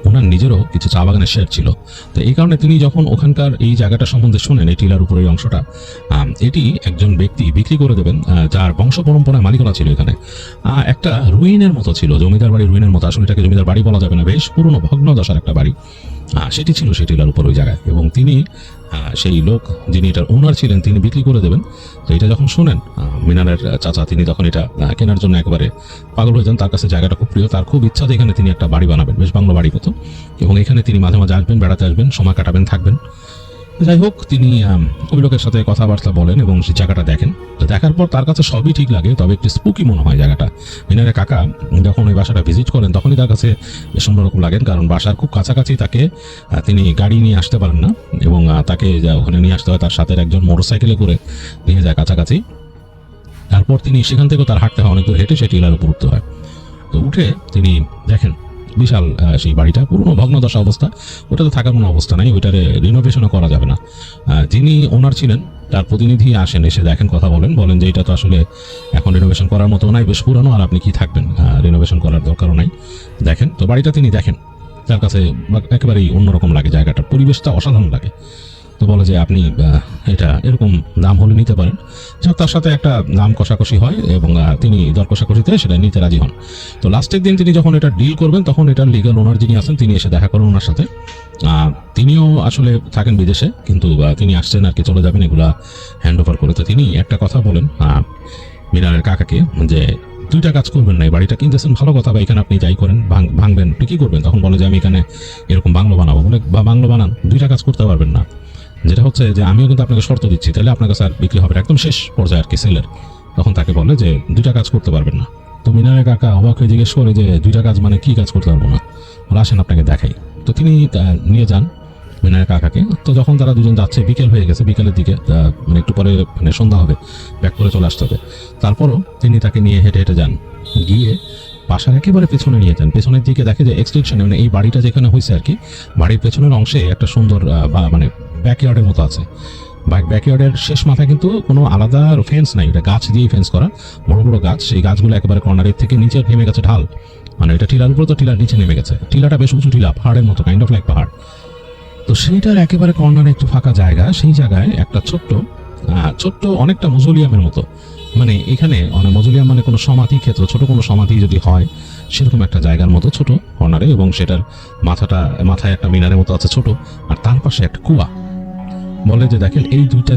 ওনার নিজেরও কিছু চা বাগানের শেড ছিল। তো এই কারণে তিনি যখন ওখানকার এই জায়গাটা সম্বন্ধে শোনেন, এই টিলার উপরের অংশটা এটি একজন ব্যক্তি বিক্রি করে দেবেন, যার বংশ পরম্পরায় মালিকানা ছিল এখানে। একটা রুইনের মতো ছিল, জমিদার বাড়ি রুইনের মতো। আসলে এটাকে জমিদার বাড়ি বলা যাবে না, বেশ পুরনো ভগ্নদশার একটা বাড়ি সেটি ছিল সেই টিলার উপর ওই জায়গায়। এবং তিনি সেই লোক যিনি এটার ওনার ছিলেন তিনি বিক্রি করে দেবেন। তো এটা যখন শোনেন মিনারের চাচা, তিনি তখন এটা কেনার জন্য একেবারে পাগল হয়ে যান। তার কাছে জায়গাটা খুব প্রিয়, তার খুব ইচ্ছা যে এখানে তিনি একটা বাড়ি বানাবেন, বেশ বাংলো বাড়ি মতো, এবং এখানে তিনি মাঝে মাঝে আসবেন, বেড়াতে আসবেন, সময় কাটাবেন, থাকবেন। যাই হোক, তিনি ওই লোকের সাথে কথাবার্তা বলেন এবং সেই জায়গাটা দেখেন। তো দেখার পর তার কাছে সবই ঠিক লাগে, তবে একটু স্পুকি মনে হয় জায়গাটা। মিনারের কাকা যখন ওই বাসাটা ভিজিট করেন তখনই তার কাছে বেশ অন্যরকম লাগেন, কারণ বাসার খুব কাছাকাছি তাকে তিনি গাড়ি নিয়ে আসতে পারেন না, এবং তাকে ওখানে নিয়ে আসতে হয় তার সাথে একজন মোটরসাইকেলে করে নিয়ে যায় কাছাকাছি। তারপর তিনি সেখান থেকেও তার হাঁটতে হয়, অনেক দূর হেঁটে সেই টিলার উপর উঠতে হয়। তো উঠে তিনি দেখেন বিশাল সেই বাড়িটা, পুরনো ভগ্নদশা অবস্থা, ওটাতে থাকার কোনো অবস্থা নাই, ওইটারে রিনোভেশনও করা যাবে না। যিনি ওনার ছিলেন তার প্রতিনিধি আসেন, এসে দেখেন, কথা বলেন যে এটা তো আসলে এখন রিনোভেশন করার মতো নাই, বেশ পুরানো, আর আপনি কি থাকবেন, রিনোভেশন করার দরকারও নাই। দেখেন তো বাড়িটা তিনি দেখেন, তার কাছে একেবারেই অন্যরকম লাগে, জায়গাটার পরিবেশটা অসাধারণ লাগে। তো বলে যে আপনি এটা এরকম দাম হলে নিতে পারেন। যাক, তার সাথে একটা দাম কষাকষি হয় এবং তিনি দর কষাকষিতে সেটা নিতে রাজি হন। তো লাস্টের দিন তিনি যখন এটা ডিল করবেন তখন এটার লিগাল ওনার যিনি আছেন তিনি এসে দেখা করেন ওনার সাথে। তিনিও আসলে থাকেন বিদেশে, কিন্তু তিনি আসছেন আর কি, চলে যাবেন এগুলা হ্যান্ড ওভার করে। তো তিনি একটা কথা বলেন মিনারের কাকাকে যে 2টা কাজ করবেন না, এই বাড়িটা কিনতেছেন ভালো কথা, বা এখানে আপনি যাই করেন ভাঙবেন, আপনি কি করবেন? তখন বলে যে আমি এখানে এরকম বাংলো বানাবো। বলে বা বাংলো বানান, 2টা কাজ করতে পারবেন না। যেটা হচ্ছে যে আমিও কিন্তু আপনাকে শর্ত দিচ্ছি, তাহলে আপনার কাছে আর বিক্রি হবে একদম শেষ পর্যায়ে আর কি সেলের। তখন তাকে বলে যে 2টা কাজ করতে পারবেন না। তো মিনারের কাকা অবাক হয়ে জিজ্ঞেস করে যে 2টা কাজ মানে কি কাজ করতে পারবো না? বলে আসেন আপনাকে দেখাই। তো তিনি নিয়ে যান মিনারের কাকাকে। তো যখন তারা দুজন যাচ্ছে, বিকেল হয়ে গেছে, বিকেলের দিকে মানে একটু পরে মানে সন্ধ্যা হবে, ব্যাক করে চলে আসতে হবে। তারপরও তিনি তাকে নিয়ে হেঁটে হেঁটে যান, গিয়ে বাসার একেবারে পেছনে নিয়ে যান। পেছনের দিকে দেখে যে এক্সটেনশনে, মানে এই বাড়িটা যেখানে হয়েছে আর কি, বাড়ির পেছনের অংশে একটা সুন্দর মানে ব্যাকইয়ার্ডের মতো আছে। ব্যাকইয়ার্ডের শেষ মাথায় কিন্তু কোনো আলাদা ফেন্স নাই, এটা গাছ দিয়েই ফেন্স করা, বড় বড় গাছ। সেই গাছগুলো একেবারে কর্নারের থেকে নিচে নেমে গেছে ঢাল, মানে এটা টিলার উপর, তো টিলার নিচে নেমে গেছে। টিলাটা বেশ উঁচু টিলা, পাহাড়ের মতো, কাইন্ড অফ লাইক পাহাড়। তো সেইটার একেবারে কর্নারে একটু ফাঁকা জায়গা, সেই জায়গায় একটা ছোট্ট অনেকটা মজুলিয়ামের মতো, মানে এখানে মজুলিয়াম মানে কোনো সমাধি ক্ষেত্র, ছোট কোনো সমাধি যদি হয় সেরকম একটা জায়গার মতো ছোট কর্নারে, এবং সেটার মাথায় একটা মিনারের মতো আছে ছোট, আর তার পাশে একটা কুয়া। বলে যে দেখেন এই 2টা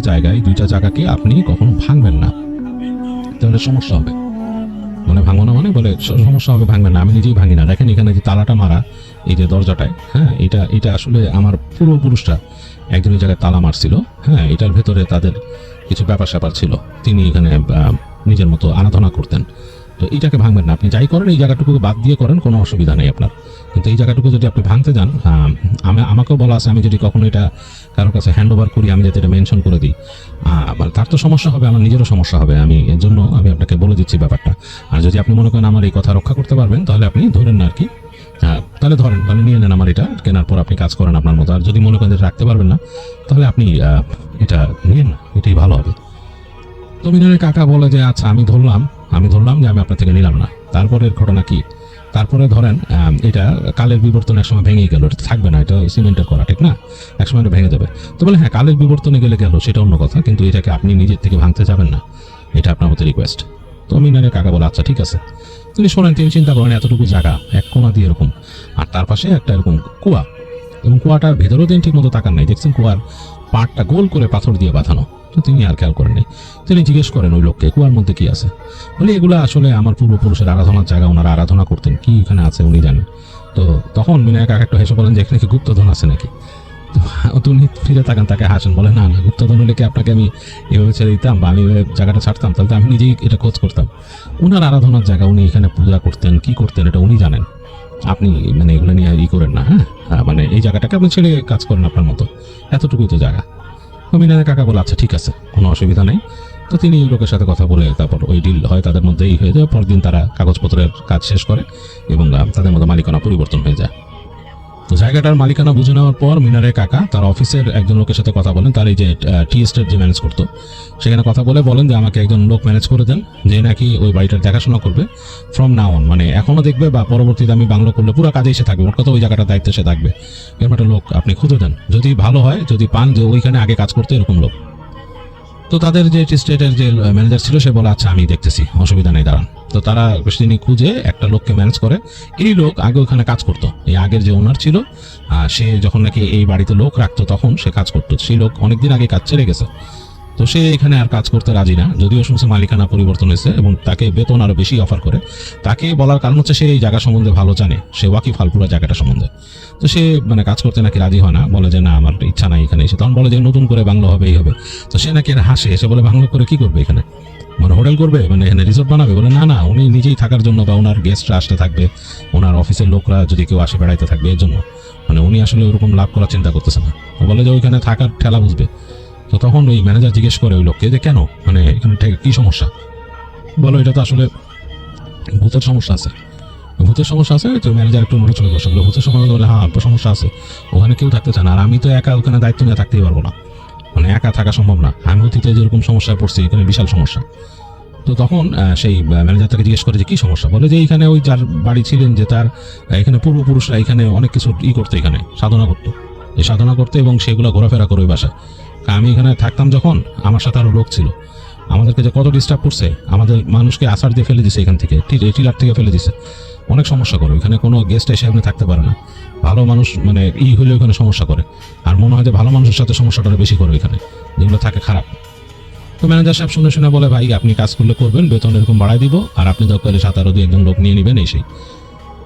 জায়গাকে আপনি কখনো ভাঙবেন না, তাহলে সমস্যা হবে। মানে ভাঙবো না মানে, বলে সমস্যা হবে, ভাঙবেন না। আমি নিজেই ভাঙি না, দেখেন এখানে যে তালাটা মারা, এই যে দরজাটায়, হ্যাঁ, এটা আসলে আমার পূর্বপুরুষরা একজন এই জায়গায় তালা মারছিল। হ্যাঁ, এটার ভেতরে তাদের কিছু ব্যাপার স্যাপার ছিল, তিনি এখানে নিজের মতো আরাধনা করতেন। তো এইটাকে ভাঙবেন না, আপনি যাই করেন এই জায়গাটুকু বাদ দিয়ে করেন, কোনো অসুবিধা নেই আপনার। কিন্তু এই জায়গাটুকু যদি আপনি ভাঙতে যান, আমাকেও বলা আছে আমি যদি কখনো এটা কারোর কাছে হ্যান্ড ওভার করি, আমি যাতে এটা মেনশন করে দিই, মানে তার তো সমস্যা হবে, আমার নিজেরও সমস্যা হবে। আমি এর জন্য আমি আপনাকে বলে দিচ্ছি ব্যাপারটা। আর যদি আপনি মনে করেন আমার এই কথা রক্ষা করতে পারবেন, তাহলে আপনি ধরেন না আর কি, তাহলে নিয়ে নেন আমার এটা, কেনার পর আপনি কাজ করেন আপনার মতো। আর যদি মনে করেন রাখতে পারবেন না, তাহলে আপনি এটা নিয়েন না, এটাই ভালো হবে। তো মিনারের কাকা বলে যে আচ্ছা, আমি ধরলাম যে আমি আপনার থেকে নিলাম না। তারপরের ঘটনা কি তারপরে ধরেন এটা কালের বিবর্তন একসময় ভেঙে গেল, এটা থাকবে না, এটা সিমেন্টের করা, ঠিক না? একসময় এটা ভেঙে যাবে। তো বলে হ্যাঁ, কালের বিবর্তনে গেলে গেল, সেটা অন্য কথা, কিন্তু এটাকে আপনি নিজের থেকে ভাঙতে যাবেন না, এটা আপনার মতো রিকোয়েস্ট। তো মিনারের কাকা বলে আচ্ছা ঠিক আছে। তিনি শোনেন, তিনি চিন্তা করেন এতটুকু জায়গা এক কোণা দিয়ে এরকম, আর তার পাশে একটা এরকম কুয়া, এবং কুয়াটার ভেতরেও দিন ঠিক মতো তাকান নাই, দেখছেন কুয়ার পাড়টা গোল করে পাথর দিয়ে বাঁধানো। তো তিনি আর খেয়াল করেন নাই। তিনি জিজ্ঞেস করেন ওই লোককে, কুয়ার মধ্যে কি আছে? বলে এগুলো আসলে আমার পূর্বপুরুষের আরাধনার জায়গা, ওনারা আরাধনা করতেন, কি এখানে আছে উনি জানেন। তো তখন মিনারের কাকা একটু হেসে বলেন যে এখানে কি গুপ্তধন আছে নাকি? তো উনি ফিরে তাকান, তাকে হাসেন, বলে না না, গুপ্তধন হলে কি আপনাকে আমি এভাবে ছেড়ে দিতাম বা আমি জায়গাটা ছাড়তাম? তাহলে তো আমি নিজেই এটা খোঁজ করতাম। ওনার আরাধনার জায়গা, উনি এখানে পূজা করতেন, কি করতেন এটা উনি জানেন, আপনি মানে এগুলো নিয়ে করেন না। হ্যাঁ, মানে এই জায়গাটাকে আপনি ছেড়ে কাজ করেন আপনার মতো, এতটুকুই তো জায়গা। তো মিনারের কাকা বলে আচ্ছা ঠিক আছে, কোনো অসুবিধা নেই। তো তিনি লোকের সাথে কথা বলে তারপর ওই ডিল হয় তাদের মধ্যেই হয়ে যায়। পরদিন তারা কাগজপত্রের কাজ শেষ করে এবং তাদের মধ্যে মালিকানা পরিবর্তন হয়ে যায়। তো জায়গাটার মালিকানা বুঝে নেওয়ার পর মিনারের কাকা তার অফিসের একজন লোকের সাথে কথা বলেন, তার এই যে টি এস্টেট যে ম্যানেজ করতো, সেখানে কথা বলে বলেন যে আমাকে একজন লোক ম্যানেজ করে দেন, যে নাকি ওই বাড়িটার দেখাশোনা করবে ফ্রম নাও অন, মানে এখনো দেখবে বা পরবর্তীতে আমি বাংলো করলে পুরো কাজে এসে থাকবে, ওর কথা ওই জায়গাটার দায়িত্বে সে থাকবে। এরকম একটা লোক আপনি খুঁজে দেন, যদি ভালো হয়, যদি পান যে ওইখানে আগে কাজ করতে এরকম লোক। তো তাদের যে স্টেটের যে ম্যানেজার ছিল সে বলে আচ্ছা আমি দেখতেছি, অসুবিধা নেই, দাঁড়ান। তো তারা তিনি খুঁজে একটা লোককে ম্যানেজ করে। এই লোক আগে ওখানে কাজ করতো, এই আগের যে ওনার ছিল সে যখন নাকি এই বাড়িতে লোক রাখতো তখন সে কাজ করতো। সেই লোক অনেকদিন আগে কাজ ছেড়ে গেছে, তো সে এখানে আর কাজ করতে রাজি না, যদিও শুনছে মালিকানা পরিবর্তন হয়েছে এবং তাকে বেতন আরো বেশি অফার করে। তাকে বলার কারণ হচ্ছে সে এই জায়গা সম্বন্ধে ভালো জানে, সে ওয়াকিফাল পুরো জায়গাটা সম্বন্ধে। তো সে মানে কাজ করতে নাকি রাজি হয় না, বলে যে না আমার ইচ্ছা নাই এখানে এসে। তখন বলে যে নতুন করে বাংলো হবে, এই হবে। তো সে নাকি হাসে, এসে বলে বাংলো করে কি করবে এখানে, মানে হোটেল করবে, মানে এখানে রিসোর্ট বানাবে? বলে না না, উনি নিজেই থাকার জন্য বা ওনার গেস্টরা আসতে থাকবে, ওনার অফিসের লোকরা যদি কেউ আসে বেড়াইতে থাকবে, এর জন্য, মানে উনি আসলে ওরকম লাভ করার চিন্তা করতেছে না। বলে যে ওইখানে থাকার ঠেলা বুঝবে। তো তখন ওই ম্যানেজার জিজ্ঞেস করে ওই লোককে যে কেন, মানে এখানে কি সমস্যা? বলো এটা তো আসলে ভূতের সমস্যা আছে, ভূতের সমস্যা আছে। তো ম্যানেজার একটু নড়ে চলে বসে, ভূতের সমস্যা? বলে হ্যাঁ সমস্যা আছে, ওখানে কেউ থাকতে চায় না, আর আমি তো একা ওখানে দায়িত্ব নিয়ে থাকতেই পারবো না, মানে একা থাকা সম্ভব না, আমি অতীতে যেরকম সমস্যায় পড়ছি এখানে বিশাল সমস্যা। তো তখন সেই ম্যানেজার তাকে জিজ্ঞেস করে যে কি সমস্যা? বলে যে এইখানে ওই যার বাড়ি ছিলেন যে তার এখানে পূর্বপুরুষরা এখানে অনেক কিছু করতো, এখানে সাধনা করতো, এই সাধনা করতো এবং সেগুলো ঘোরাফেরা করে ওই বাসায়। আমি এখানে থাকতাম যখন, আমার সাথে আরো লোক ছিল, আমাদেরকে যে কত ডিস্টার্ব করছে, আমাদের মানুষকে আছাড় দিয়ে ফেলে দিছে, এখান থেকে টিলার থেকে ফেলে দিছে, অনেক সমস্যা করে। এখানে কোনো গেস্ট এসে আপনি থাকতে পারে না, ভালো মানুষ মানে হলে ওখানে সমস্যা করে, আর মনে হয় যে ভালো মানুষের সাথে সমস্যাটা বেশি করে এখানে, যেগুলো থাকে খারাপ। তো ম্যানেজার সাহেব শুনে শুনে বলে ভাই আপনি কাজ করলে করবেন, বেতন এরকম বাড়াই দিব, আর আপনি দরকার 7-8 একজন লোক নিয়ে নেবেন এই সেই।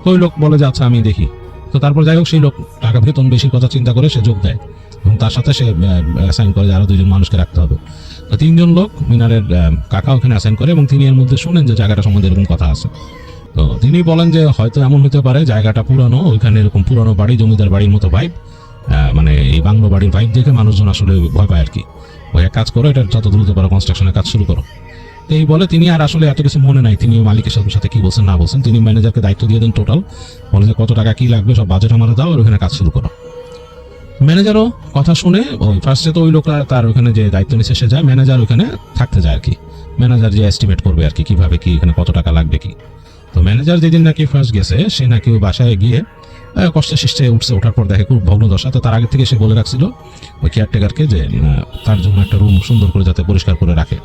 ওই লোক বলে যে আচ্ছা আমি দেখি। তো তারপর যাই হোক সেই লোক টাকা বেতন বেশির কথা চিন্তা করে সে যোগ দেয় এবং তার সাথে সে অ্যাসাইন করে যে আরো 2জন মানুষকে রাখতে হবে। তো 3জন লোক মিনারের কাকা ওখানে অ্যাসাইন করে এবং তিনি এর মধ্যে শুনেন যে জায়গাটা সম্বন্ধে এরকম কথা আছে। তো তিনি বলেন যে হয়তো এমন হতে পারে জায়গাটা পুরানো, ওইখানে এরকম পুরানো বাড়ি, জমিদার বাড়ির মতো ভাইব, মানে এই বাংলো বাড়ির ভাইব দেখে মানুষজন আসলে ভয় পায় আর কি। ওই এক কাজ করো, এটা যত দ্রুত পারো কনস্ট্রাকশনের কাজ শুরু করো। তো এই বলে তিনি আর আসলে এত কিছু মনে নাই, তিনি মালিকের সাথে কি বলছেন না বলছেন, তিনি ম্যানেজারকে দায়িত্ব দিয়ে দেন টোটাল, বলে যে কত টাকা কি লাগবে সব বাজেট আমার দাও, আর ওখানে কাজ শুরু করো। ম্যানেজারও কথা শুনে ওই ফার্স্টে তো ওই লোকরা তার ওখানে যে দায়িত্ব নিচ্ছে সে যায়, ম্যানেজার ওখানে থাকতে যায় আর কি। ম্যানেজার যে এস্টিমেট করবে আর কি কিভাবে কি এখানে কত টাকা লাগবে কি। তো ম্যানেজার যেদিন নাকি ফার্স্ট গেছে সে নাকি ওই বাসায় গিয়ে কষ্টে শিষ্টে উঠছে, ওঠার পর দেখে খুব ভগ্ন দশা। তো তার আগে থেকে সে বলে রাখছিল ওই কেয়ারটেকারকে যে তার জন্য একটা রুম সুন্দর করে যাতে পরিষ্কার করে রাখে।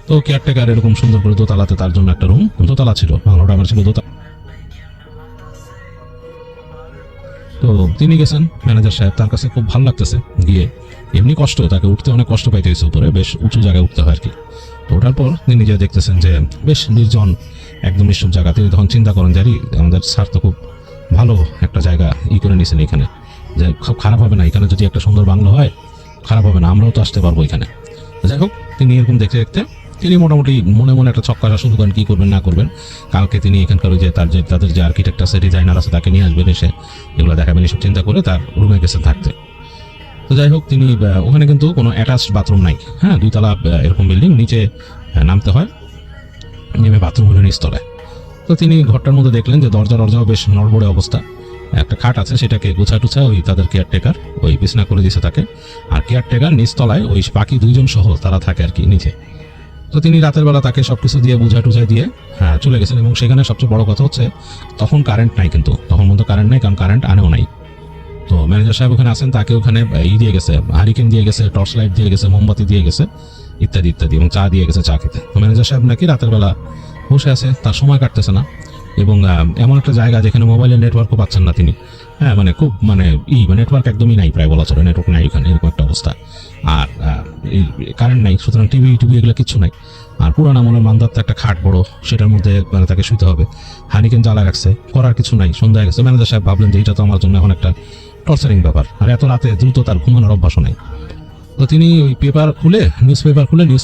তো কেয়ারটেকার এরকম সুন্দর করে দোতলাতে তার জন্য একটা রুম, দোতলা ছিল, বাংলাটা আমার ছিল দোতলা। তো তিনি গেছেন ম্যানেজার সাহেব, তার কাছে খুব ভালো লাগতেছে গিয়ে, এমনি কষ্ট তাকে উঠতে অনেক কষ্ট পাইতে হয়েছে, উপরে বেশ উঁচু জায়গায় উঠতে হয় আর কি। তো ওঠার পর তিনি নিজে দেখতেছেন যে বেশ নির্জন একদম নিঃসব জায়গা। তিনি তখন চিন্তা করেন যে আমাদের স্যার তো খুব ভালো একটা জায়গা করে নিয়েছেন এখানে, যে খুব খারাপ হবে না, এখানে যদি একটা সুন্দর বাংলো হয় খারাপ হবে না, আমরাও তো আসতে পারবো এখানে। যাই হোক তিনি এরকম দেখতে দেখতে তিনি মোটামুটি মনে মনে একটা ছক কষা শুরু করেন কি করবেন না করবেন। কালকে তিনি এখানকার ওই যে তাদের যে আর্কিটেক্ট আছে, ডিজাইনার আছে, তাকে নিয়ে আসবেন, এসে এগুলো দেখাবেন, এসব চিন্তা করে তার রুমে গেছেন থাকতে। তো যাই হোক তিনি ওখানে কিন্তু কোনো অ্যাটাচড বাথরুম নাই, হ্যাঁ 2 তলা এরকম বিল্ডিং, নিচে নামতে হয়, নেমে বাথরুম হলো নিচতলায়। তো তিনি ঘরটার মধ্যে দেখলেন যে দরজাও বেশ নড়বড়ে অবস্থা, একটা খাট আছে সেটাকে গোছা টুছা ওই তাদের কেয়ারটেকার ওই বিছনা করে দিয়েছে তাকে, আর কেয়ারটেকার নিচতলায় ওই বাকি 2জন সহ তারা থাকে আর কি নিচে। তো তিনি রাতের বেলা তাকে সবকিছু দিয়ে বুঝায় টুঝায় দিয়ে চলে গেছেন। এবং সেখানে সবচেয়ে বড় কথা হচ্ছে তখন কারেন্ট নাই, কিন্তু তখন মতো কারেন্ট নাই, কারণ কারেন্ট আনেও নাই। তো ম্যানেজার সাহেব ওখানে আছেন, তাকে ওখানে দিয়ে গেছে, হারিকেন দিয়ে গেছে, টর্চ লাইট দিয়ে গেছে, মোমবাতি দিয়ে গেছে, ইত্যাদি ইত্যাদি, এবং চা দিয়ে গেছে চা খেতে। তো ম্যানেজার সাহেব নাকি রাতের বেলা বসে আছে, তার সময় কাটতেছে না, এবং এমন একটা জায়গা যেখানে মোবাইলের নেটওয়ার্কও পাচ্ছেন না তিনি। মানে খুব নেটওয়ার্ক একদমই নাই, প্রায় বলা চলে, নেটওয়ার্ক নাই ওখানে, এরকম একটা অবস্থা। আর কারেন্ট নাই, সুতরাং টিভি এগুলো কিচ্ছু নাই। আর পুরান আমলের মান্দারটা একটা খাট বড়, সেটার মধ্যে তাকে শুতে হবে। হানিকেন জ্বালা রাখছে, করার কিছু নাই, সন্ধ্যা গেছে। ম্যানেজার সাহেব ভাবলেন যে এটা তো আমার জন্য এখন একটা টর্চারিং ব্যাপার, আর এত রাতে দ্রুত তার ঘুমানোর অভ্যাসও নাই। তো তিনি ওই নিউজ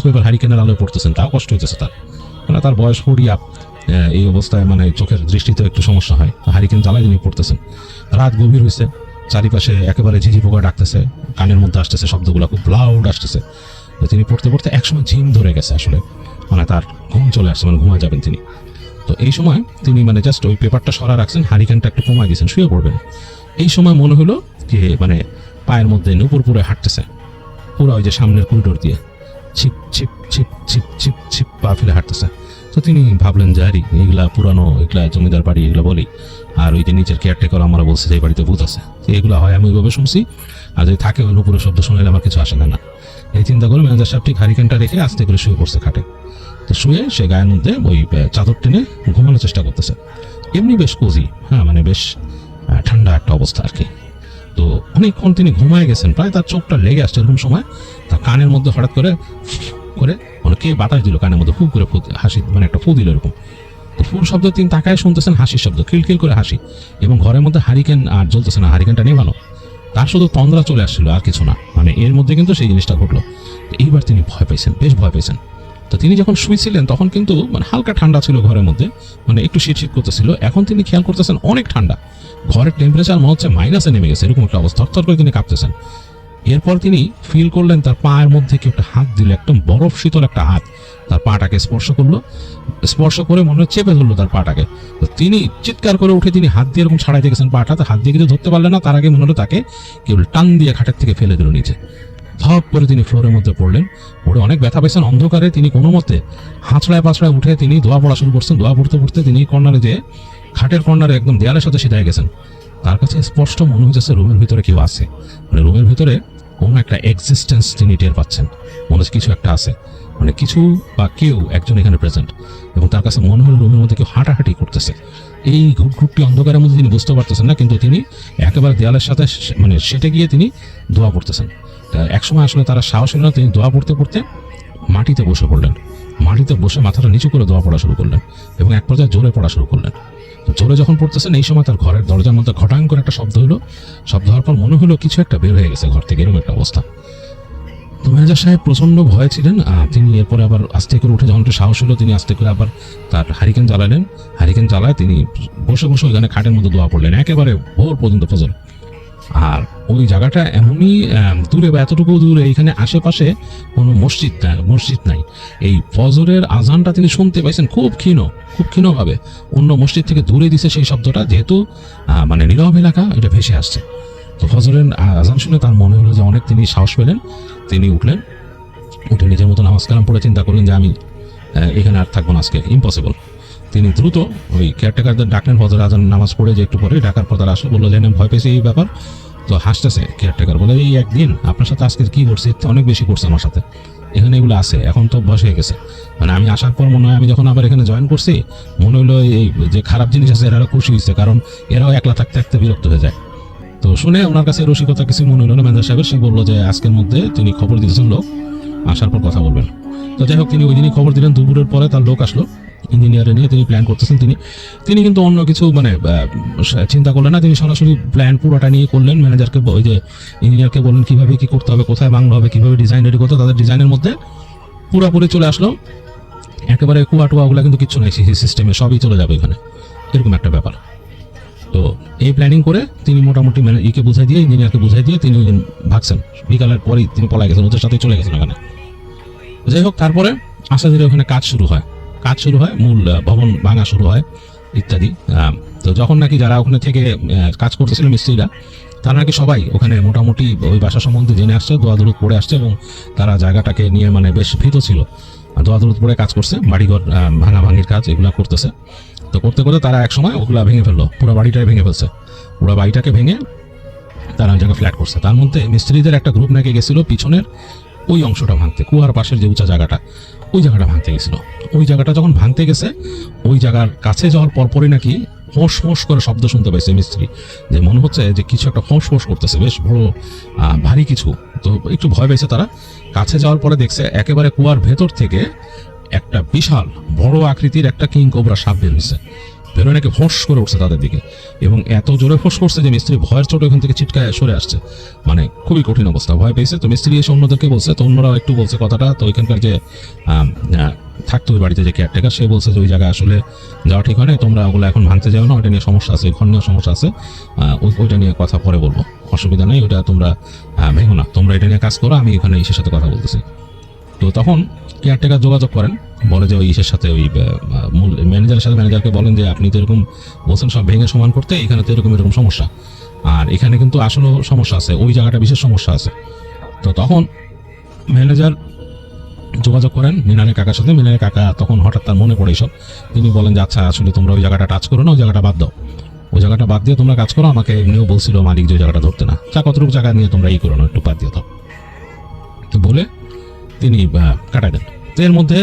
পেপার হারিকেনের আলোয় পড়তেছেন, তাও কষ্ট হইতেছে তার, মানে তার বয়স 40 আপ। এই অবস্থায় মানে চোখের দৃষ্টিতে একটু সমস্যা হয়। হারিকেন জ্বালায় তিনি পড়তেছেন। রাত গভীর হয়েছে, চারিপাশে একেবারে ঝিঝি পোকা ডাকতেছে, কানের মধ্যে আসতেছে শব্দগুলো, খুব লাউড আসতেছে। তো তিনি পড়তে পড়তে একসময় ঝিম ধরে গেছে, আসলে মানে তার ঘুম চলে আসছে, মানে ঘুমায় যাবেন তিনি। তো এই সময় তিনি মানে জাস্ট ওই পেপারটা সরা রাখছেন, হারিকেনটা একটু কমায় দিয়েছেন, শুয়ে পড়বেন। এই সময় মনে হলো যে মানে পায়ের মধ্যে নুপুর পুরে হাঁটতেছে, পুরো ওই যে সামনের করিডোর দিয়ে ছিপ ছিপ ছিপ ছিপ ছিপ ছিপ পা ফেলে হাঁটতেছে। তো তিনি ভাবলেন যে আরে এগুলা পুরানো, এগুলা জমিদার বাড়ি, এগুলো বলি। আর ওই যে নিচের কেয়ারটেকার আমরা বলছে যে এই বাড়িতে ভূত আছে, এগুলো হয় আমি ওইভাবে শুনছি, আর যদি থাকে ওই নুপুরের শব্দ শুনলে আমার কিছু আসে না। এই চিন্তা করে ম্যানেজার সাহেব ঠিক হারিকেনটা রেখে আস্তে করে শুয়ে পড়ছে খাটে। তো শুয়ে সে গায়ের মধ্যে ওই চাদর টেনে ঘুমানোর চেষ্টা করতেছে। এমনি বেশ কোজি, মানে বেশ ঠান্ডা একটা অবস্থা আর কি। তো অনেকক্ষণ তিনি ঘুমায় গেছেন, প্রায় তার চোখটা লেগে আসছে। এরকম সময় তার কানের মধ্যে হঠাৎ করে কে বাতাস দিল কানের মধ্যে, করে হাসি, মানে একটা ফু দিল এরকম। তো ফুল শব্দ তিনি তাকায় শুনতেছেন হাসির শব্দ, খিলখিল করে হাসি, এবং ঘরের মধ্যে হারিকেন আর জ্বলতেছে না, হারিকেনটা নেভানো। তার শুধু তন্দ্রা চলে আসছিল, আর কিছু না। মানে এর মধ্যে কিন্তু সেই জিনিসটা ঘটলো। এইবার তিনি ভয় পাইছেন, বেশ ভয় পাইছেন। তো তিনি যখন শুয়েছিলেন তখন কিন্তু মানে হালকা ঠান্ডা ছিল ঘরের মধ্যে, মানে একটু শীত করতেছিল। এখন তিনি খেয়াল করতেছেন অনেক ঠান্ডা, ঘরের টেম্পারেচার মনে হচ্ছে মাইনাসে নেমে গেছে, এরকম একটা অবস্থা। থরথর করে তিনি কাঁপতেছেন। এরপর তিনি ফিল করলেন তার পায়ের মধ্যে কেউ একটা হাত দিল, একদম বরফ শীতল একটা হাত তার পাটাকে স্পর্শ করলো। স্পর্শ করে মনে হচ্ছে চেপে ধরলো তার পাটাকে। তো তিনি চিৎকার করে উঠে তিনি হাত দিয়ে এরকম ছাড়াই দেখেছেন পাটা, তো হাত দিয়ে কিছু ধরতে পারলেন না। তার আগে মনে হলো তাকে কেউ টান দিয়ে খাটের থেকে ফেলে দিল নিচে। ধপ করে তিনি ফ্লোরের মধ্যে পড়লেন, পড়ে অনেক ব্যথা পেয়েছেন। অন্ধকারে তিনি কোনো মতে হাঁচড়ায় পাঁচড়ায় উঠে তিনি দোয়া পড়া শুরু করছেন। দোয়া পড়তে পড়তে তিনি কর্নারে যেয়ে খাটের কর্নারে একদম দেয়ালের সাথে সিধায় গেছেন। তার কাছে স্পষ্ট মনে হচ্ছে রুমের ভিতরে কেউ আছে, মানে রুমের ভিতরে কোনো একটা এক্সিস্টেন্স তিনি টের পাচ্ছেন, মনে হচ্ছে কিছু একটা আছে, মানে কিছু বা কেউ একজন এখানে প্রেজেন্ট। এবং তার কাছে মনে হলো রুমের মধ্যে কেউ হাঁটাহাঁটি করতেছে। এই ঘুটঘুটটি অন্ধকারের মধ্যে তিনি বুঝতে পারতেছেন না, কিন্তু তিনি একেবারে দেয়ালের সাথে মানে সেটে গিয়ে তিনি দোয়া পড়তেছেন। একসময় আসলে তারা সাহস হলো না, তিনি দোয়া পড়তে পড়তে মাটিতে বসে পড়লেন। মাটিতে বসে মাথাটা নিচু করে দোয়া পড়া শুরু করলেন, এবং এক পর্যায়ে জোরে পড়া শুরু করলেন। জোরে যখন পড়তেছেন এই সময় তার ঘরের দরজার মধ্যে ঘটাং করে একটা শব্দ হলো। শব্দ হওয়ার পর মনে হলো কিছু একটা বের হয়ে গেছে ঘর থেকে, এরকম একটা অবস্থা। তো ম্যানেজার সাহেব প্রচন্ড ভয় ছিলেন। তিনি এরপরে আবার আস্তে করে উঠে যখন একটু সাহস হলো তিনি আস্তে করে আবার তার হারিকেন জ্বালালেন। হারিকেন জ্বালায় তিনি বসে বসে ওইখানে খাটের মধ্যে দোয়া পড়লেন একেবারে ভোর পর্যন্ত, ফজর। আর ওই জায়গাটা এমনই দূরে বা এতটুকু দূরে, এইখানে আশেপাশে কোনো মসজিদ নাই। এই ফজরের আজানটা তিনি শুনতে পাইছেন খুব ক্ষীণভাবে, অন্য মসজিদ থেকে দূরে দিছে সেই শব্দটা, যেহেতু মানে নীরব এলাকা, এটা ভেসে আসছে। তো ফজরের আজান শুনে তার মনে হলো যে অনেক, তিনি সাহস পেলেন। তিনি উঠে নিজের মতো নামাজ কালাম পড়ে চিন্তা করলেন যে আমি এখানে আর থাকবো না, আজকে ইম্পসিবল। তিনি দ্রুত ওই কেয়ারটেকারদের ডাকলেন, ফজর আজান নামাজ পড়ে যে একটু পরে ডাকার পর তারা আসলো, বললো যে ভয় পেয়েছে এই ব্যাপার। তো হাসতেছে কেয়ারটেকার, বলে এই একদিন আপনার সাথে আজকে কি করছে, অনেক বেশি করছে আমার সাথে, এখানে এগুলো আছে, এখন তো বয়স হয়ে গেছে। মানে আমি আসার পর মনে হয় আমি যখন আবার এখানে জয়েন করছি মনে হলো এই যে খারাপ জিনিস আছে এরা খুশি হয়েছে, কারণ এরাও একলা থাকতে থাকতে বিরক্ত হয়ে যায়। তো শুনে ওনার কাছে রসিকতা কিছু মনে হলো না ম্যানেজার সাহেবের। সে বললো যে আজকের মধ্যে তিনি খবর দিতেছেন লোক আসার পর কথা বলবেন। তো যাই হোক, তিনি ওই দিনই খবর দিলেন। দুপুরের পরে তার লোক আসলো, ইঞ্জিনিয়ারে নিয়ে তিনি প্ল্যান করতেছেন। তিনি কিন্তু অন্য কিছু মানে চিন্তা করলেন না, তিনি সরাসরি প্ল্যান পুরোটা নিয়ে করলেন। ম্যানেজারকে ওই যে ইঞ্জিনিয়ারকে বললেন কিভাবে কি করতে হবে, কোথায় বাংলা হবে, কিভাবে ডিজাইন রেডি করতে হবে। তাদের ডিজাইনের মধ্যে পুরোপুরি চলে আসলো, একেবারে কুয়াটুয়াগুলো কিন্তু কিচ্ছু নাই, সিস্টেমে সবই চলে যাবে এখানে, এরকম একটা ব্যাপার। তো এই প্ল্যানিং করে তিনি মোটামুটি ইকে বুঝাই দিয়ে, ইঞ্জিনিয়ারকে বুঝাই দিয়ে তিনি ভাগছেন। বিকালের পরেই তিনি পলাই গেছেন, ওদের সাথে চলে গেছেন ওখানে। যাই হোক, তারপরে আস্তে ধীরে ওখানে কাজ শুরু হয়, মূল ভবন ভাঙা শুরু হয় ইত্যাদি। তো যখন নাকি যারা ওখানে থেকে কাজ করতেছিল মিস্ত্রিরা, তারা নাকি সবাই ওখানে মোটামুটি ওই বাসা সম্বন্ধে জেনে আসছে, দোয়া দরুদ পড়ে আসছে, এবং তারা জায়গাটাকে নিয়ে মানে বেশ ভীত ছিল। দোয়াদুরুদ পড়ে কাজ করছে, বাড়িঘর ভাঙাভাঙির কাজ এগুলা করতেছে। তো করতে করতে তারা একসময় ওগুলা ভেঙে ফেললো, পুরো বাড়িটাই ভেঙে ফেলছে। পুরো বাড়িটাকে ভেঙে তারা ওই জায়গায় ফ্ল্যাট করছে। তার মধ্যে মিস্ত্রিদের একটা গ্রুপ নাকি গেছিল পিছনের ওই অংশটা ভাঙতে, কুয়ার পাশের যে উঁচা জায়গাটা, ওই জায়গাটা ভাঙতে গেছিল। ওই জায়গাটা যখন ভাঙতে গেছে, ওই জায়গার কাছে যাওয়ার পরপরই নাকি ফোঁস ফোঁস করে শব্দ শুনতে পাইছে মিস্ত্রি, যে মনে হচ্ছে যে কিছু একটা ফোঁস ফোঁস করতেছে, বেশ বড় ভারী কিছু। তো একটু ভয় পেয়েছে তারা। কাছে যাওয়ার পরে দেখছে একেবারে কুয়ার ভেতর থেকে একটা বিশাল বড় আকৃতির একটা কিং কোবরা সাপ বের হয়েছে। বেরোয় নাকি ফোঁস করে উঠছে তাদের দিকে, এবং এত জোরে ফোঁস করছে যে মিস্ত্রি ভয়ের চোটে ওখান থেকে ছিটকায় সরে আসছে। মানে খুবই কঠিন অবস্থা, ভয় পেয়েছে। তো মিস্ত্রি এসে অন্যদেরকে বলছে, তো অন্যরাও একটু বলছে কথাটা। তো ওইখানকার যে থাকতো ওই বাড়িতে যে কেয়ারটেকার, সে বলছে যে ওই জায়গায় আসলে যাওয়া ঠিক হয় না, তোমরা ওগুলো এখন ভাঙতে যাও না, ওইটা নিয়ে সমস্যা আছে, ঘর নিয়ে সমস্যা আছে, ওইটা নিয়ে কথা পরে বলবো, অসুবিধা নেই, ওইটা তোমরা ভেঙো না, তোমরা এটা নিয়ে কাজ করো, আমি এখানে ইসের সাথে কথা বলতেছি। তো তখন কেয়ারটেকার যোগাযোগ করেন, বলে যে ওই ইসের সাথে, ওই মূল ম্যানেজারের সাথে, ম্যানেজারকে বলেন যে আপনি তো এরকম বলছেন সব ভেঙে সমান করতে, এখানে তো এরকম এরকম সমস্যা, আর এখানে কিন্তু আসলেও সমস্যা আছে, ওই জায়গাটা বিশেষ সমস্যা আছে। তো তখন ম্যানেজার যোগাযোগ করেন মিনারের কাকার সাথে। মিনারের কাকা তখন হঠাৎ তার মনে পড়ে সব, তিনি বলেন যে আচ্ছা আসলে তোমরা ওই জায়গাটা টাচ করো না, ওই জায়গাটা বাদ দাও, ওই জায়গাটা বাদ দিয়ে তোমরা কাজ করো, আমাকে এমনিও বলছিল মালিক যে ওই জায়গাটা ধরতে না, যা কতটুকু জায়গা নিয়ে তোমরা করো না, একটু বাদ দিয়ে দাও। তো বলে তিনি কাটাই দেন। তো এর মধ্যে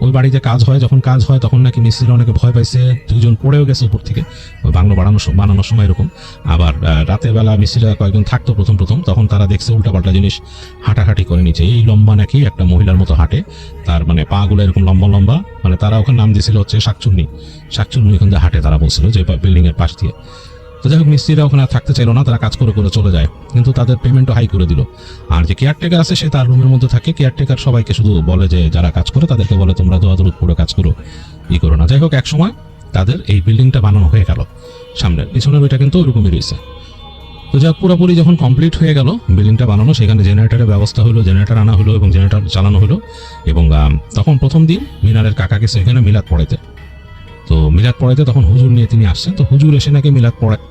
ওই বাড়িতে কাজ হয়, যখন কাজ হয় তখন নাকি মিস্ত্রিরা অনেকে ভয় পাইছে, দুজন পড়েও গেছে উপর থেকে ওই বাংলো বানানোর সময় এরকম। আবার রাতের বেলা মিস্ত্রিরা কয়েকজন থাকতো প্রথম, তখন তারা দেখছে উল্টাপাল্টা জিনিস হাঁটাহাঁটি করে নিচে, এই লম্বা নাকি একটা মহিলার মতো হাঁটে, তার মানে পা গুলো এরকম লম্বা লম্বা, মানে তারা ওখানে নাম দিয়েছিল হচ্ছে শাকচুন্নি ওখান দিয়ে হাঁটে, তারা বলছিল যে বিল্ডিং এর পাশ দিয়ে। তো যাই হোক, মিস্ত্রিরা ওখানে থাকতে চাইলো না, তারা কাজ করে করে চলে যায়, কিন্তু তাদের পেমেন্টও হাই করে দিল। আর যে কেয়ারটেকার আছে সে তার রুমের মধ্যে থাকে, কেয়ারটেকার সবাইকে শুধু বলে যে যারা কাজ করে তাদেরকে বলে তোমরা দোয়াদুরুদ পড়ে কাজ করো, করো না। যাই হোক, এক সময় তাদের এই বিল্ডিংটা বানানো হয়ে গেল, সামনের পিছনের ওইটা কিন্তু ওইরকমই রয়েছে। তো যা পুরোপুরি যখন কমপ্লিট হয়ে গেল বিল্ডিংটা বানানো, সেখানে জেনারেটরের ব্যবস্থা হলো, জেনারেটর আনা হলো এবং জেনারেটর চালানো হলো। এবং তখন প্রথম দিন মিনারের কাকা গেছে এখানে মিলাদ পড়াইতে। তো মিলাদ পড়াইতে তখন হুজুর নিয়ে তিনি আসছেন। তো হুজুর এসে নাকি মিলাদ পড়ায়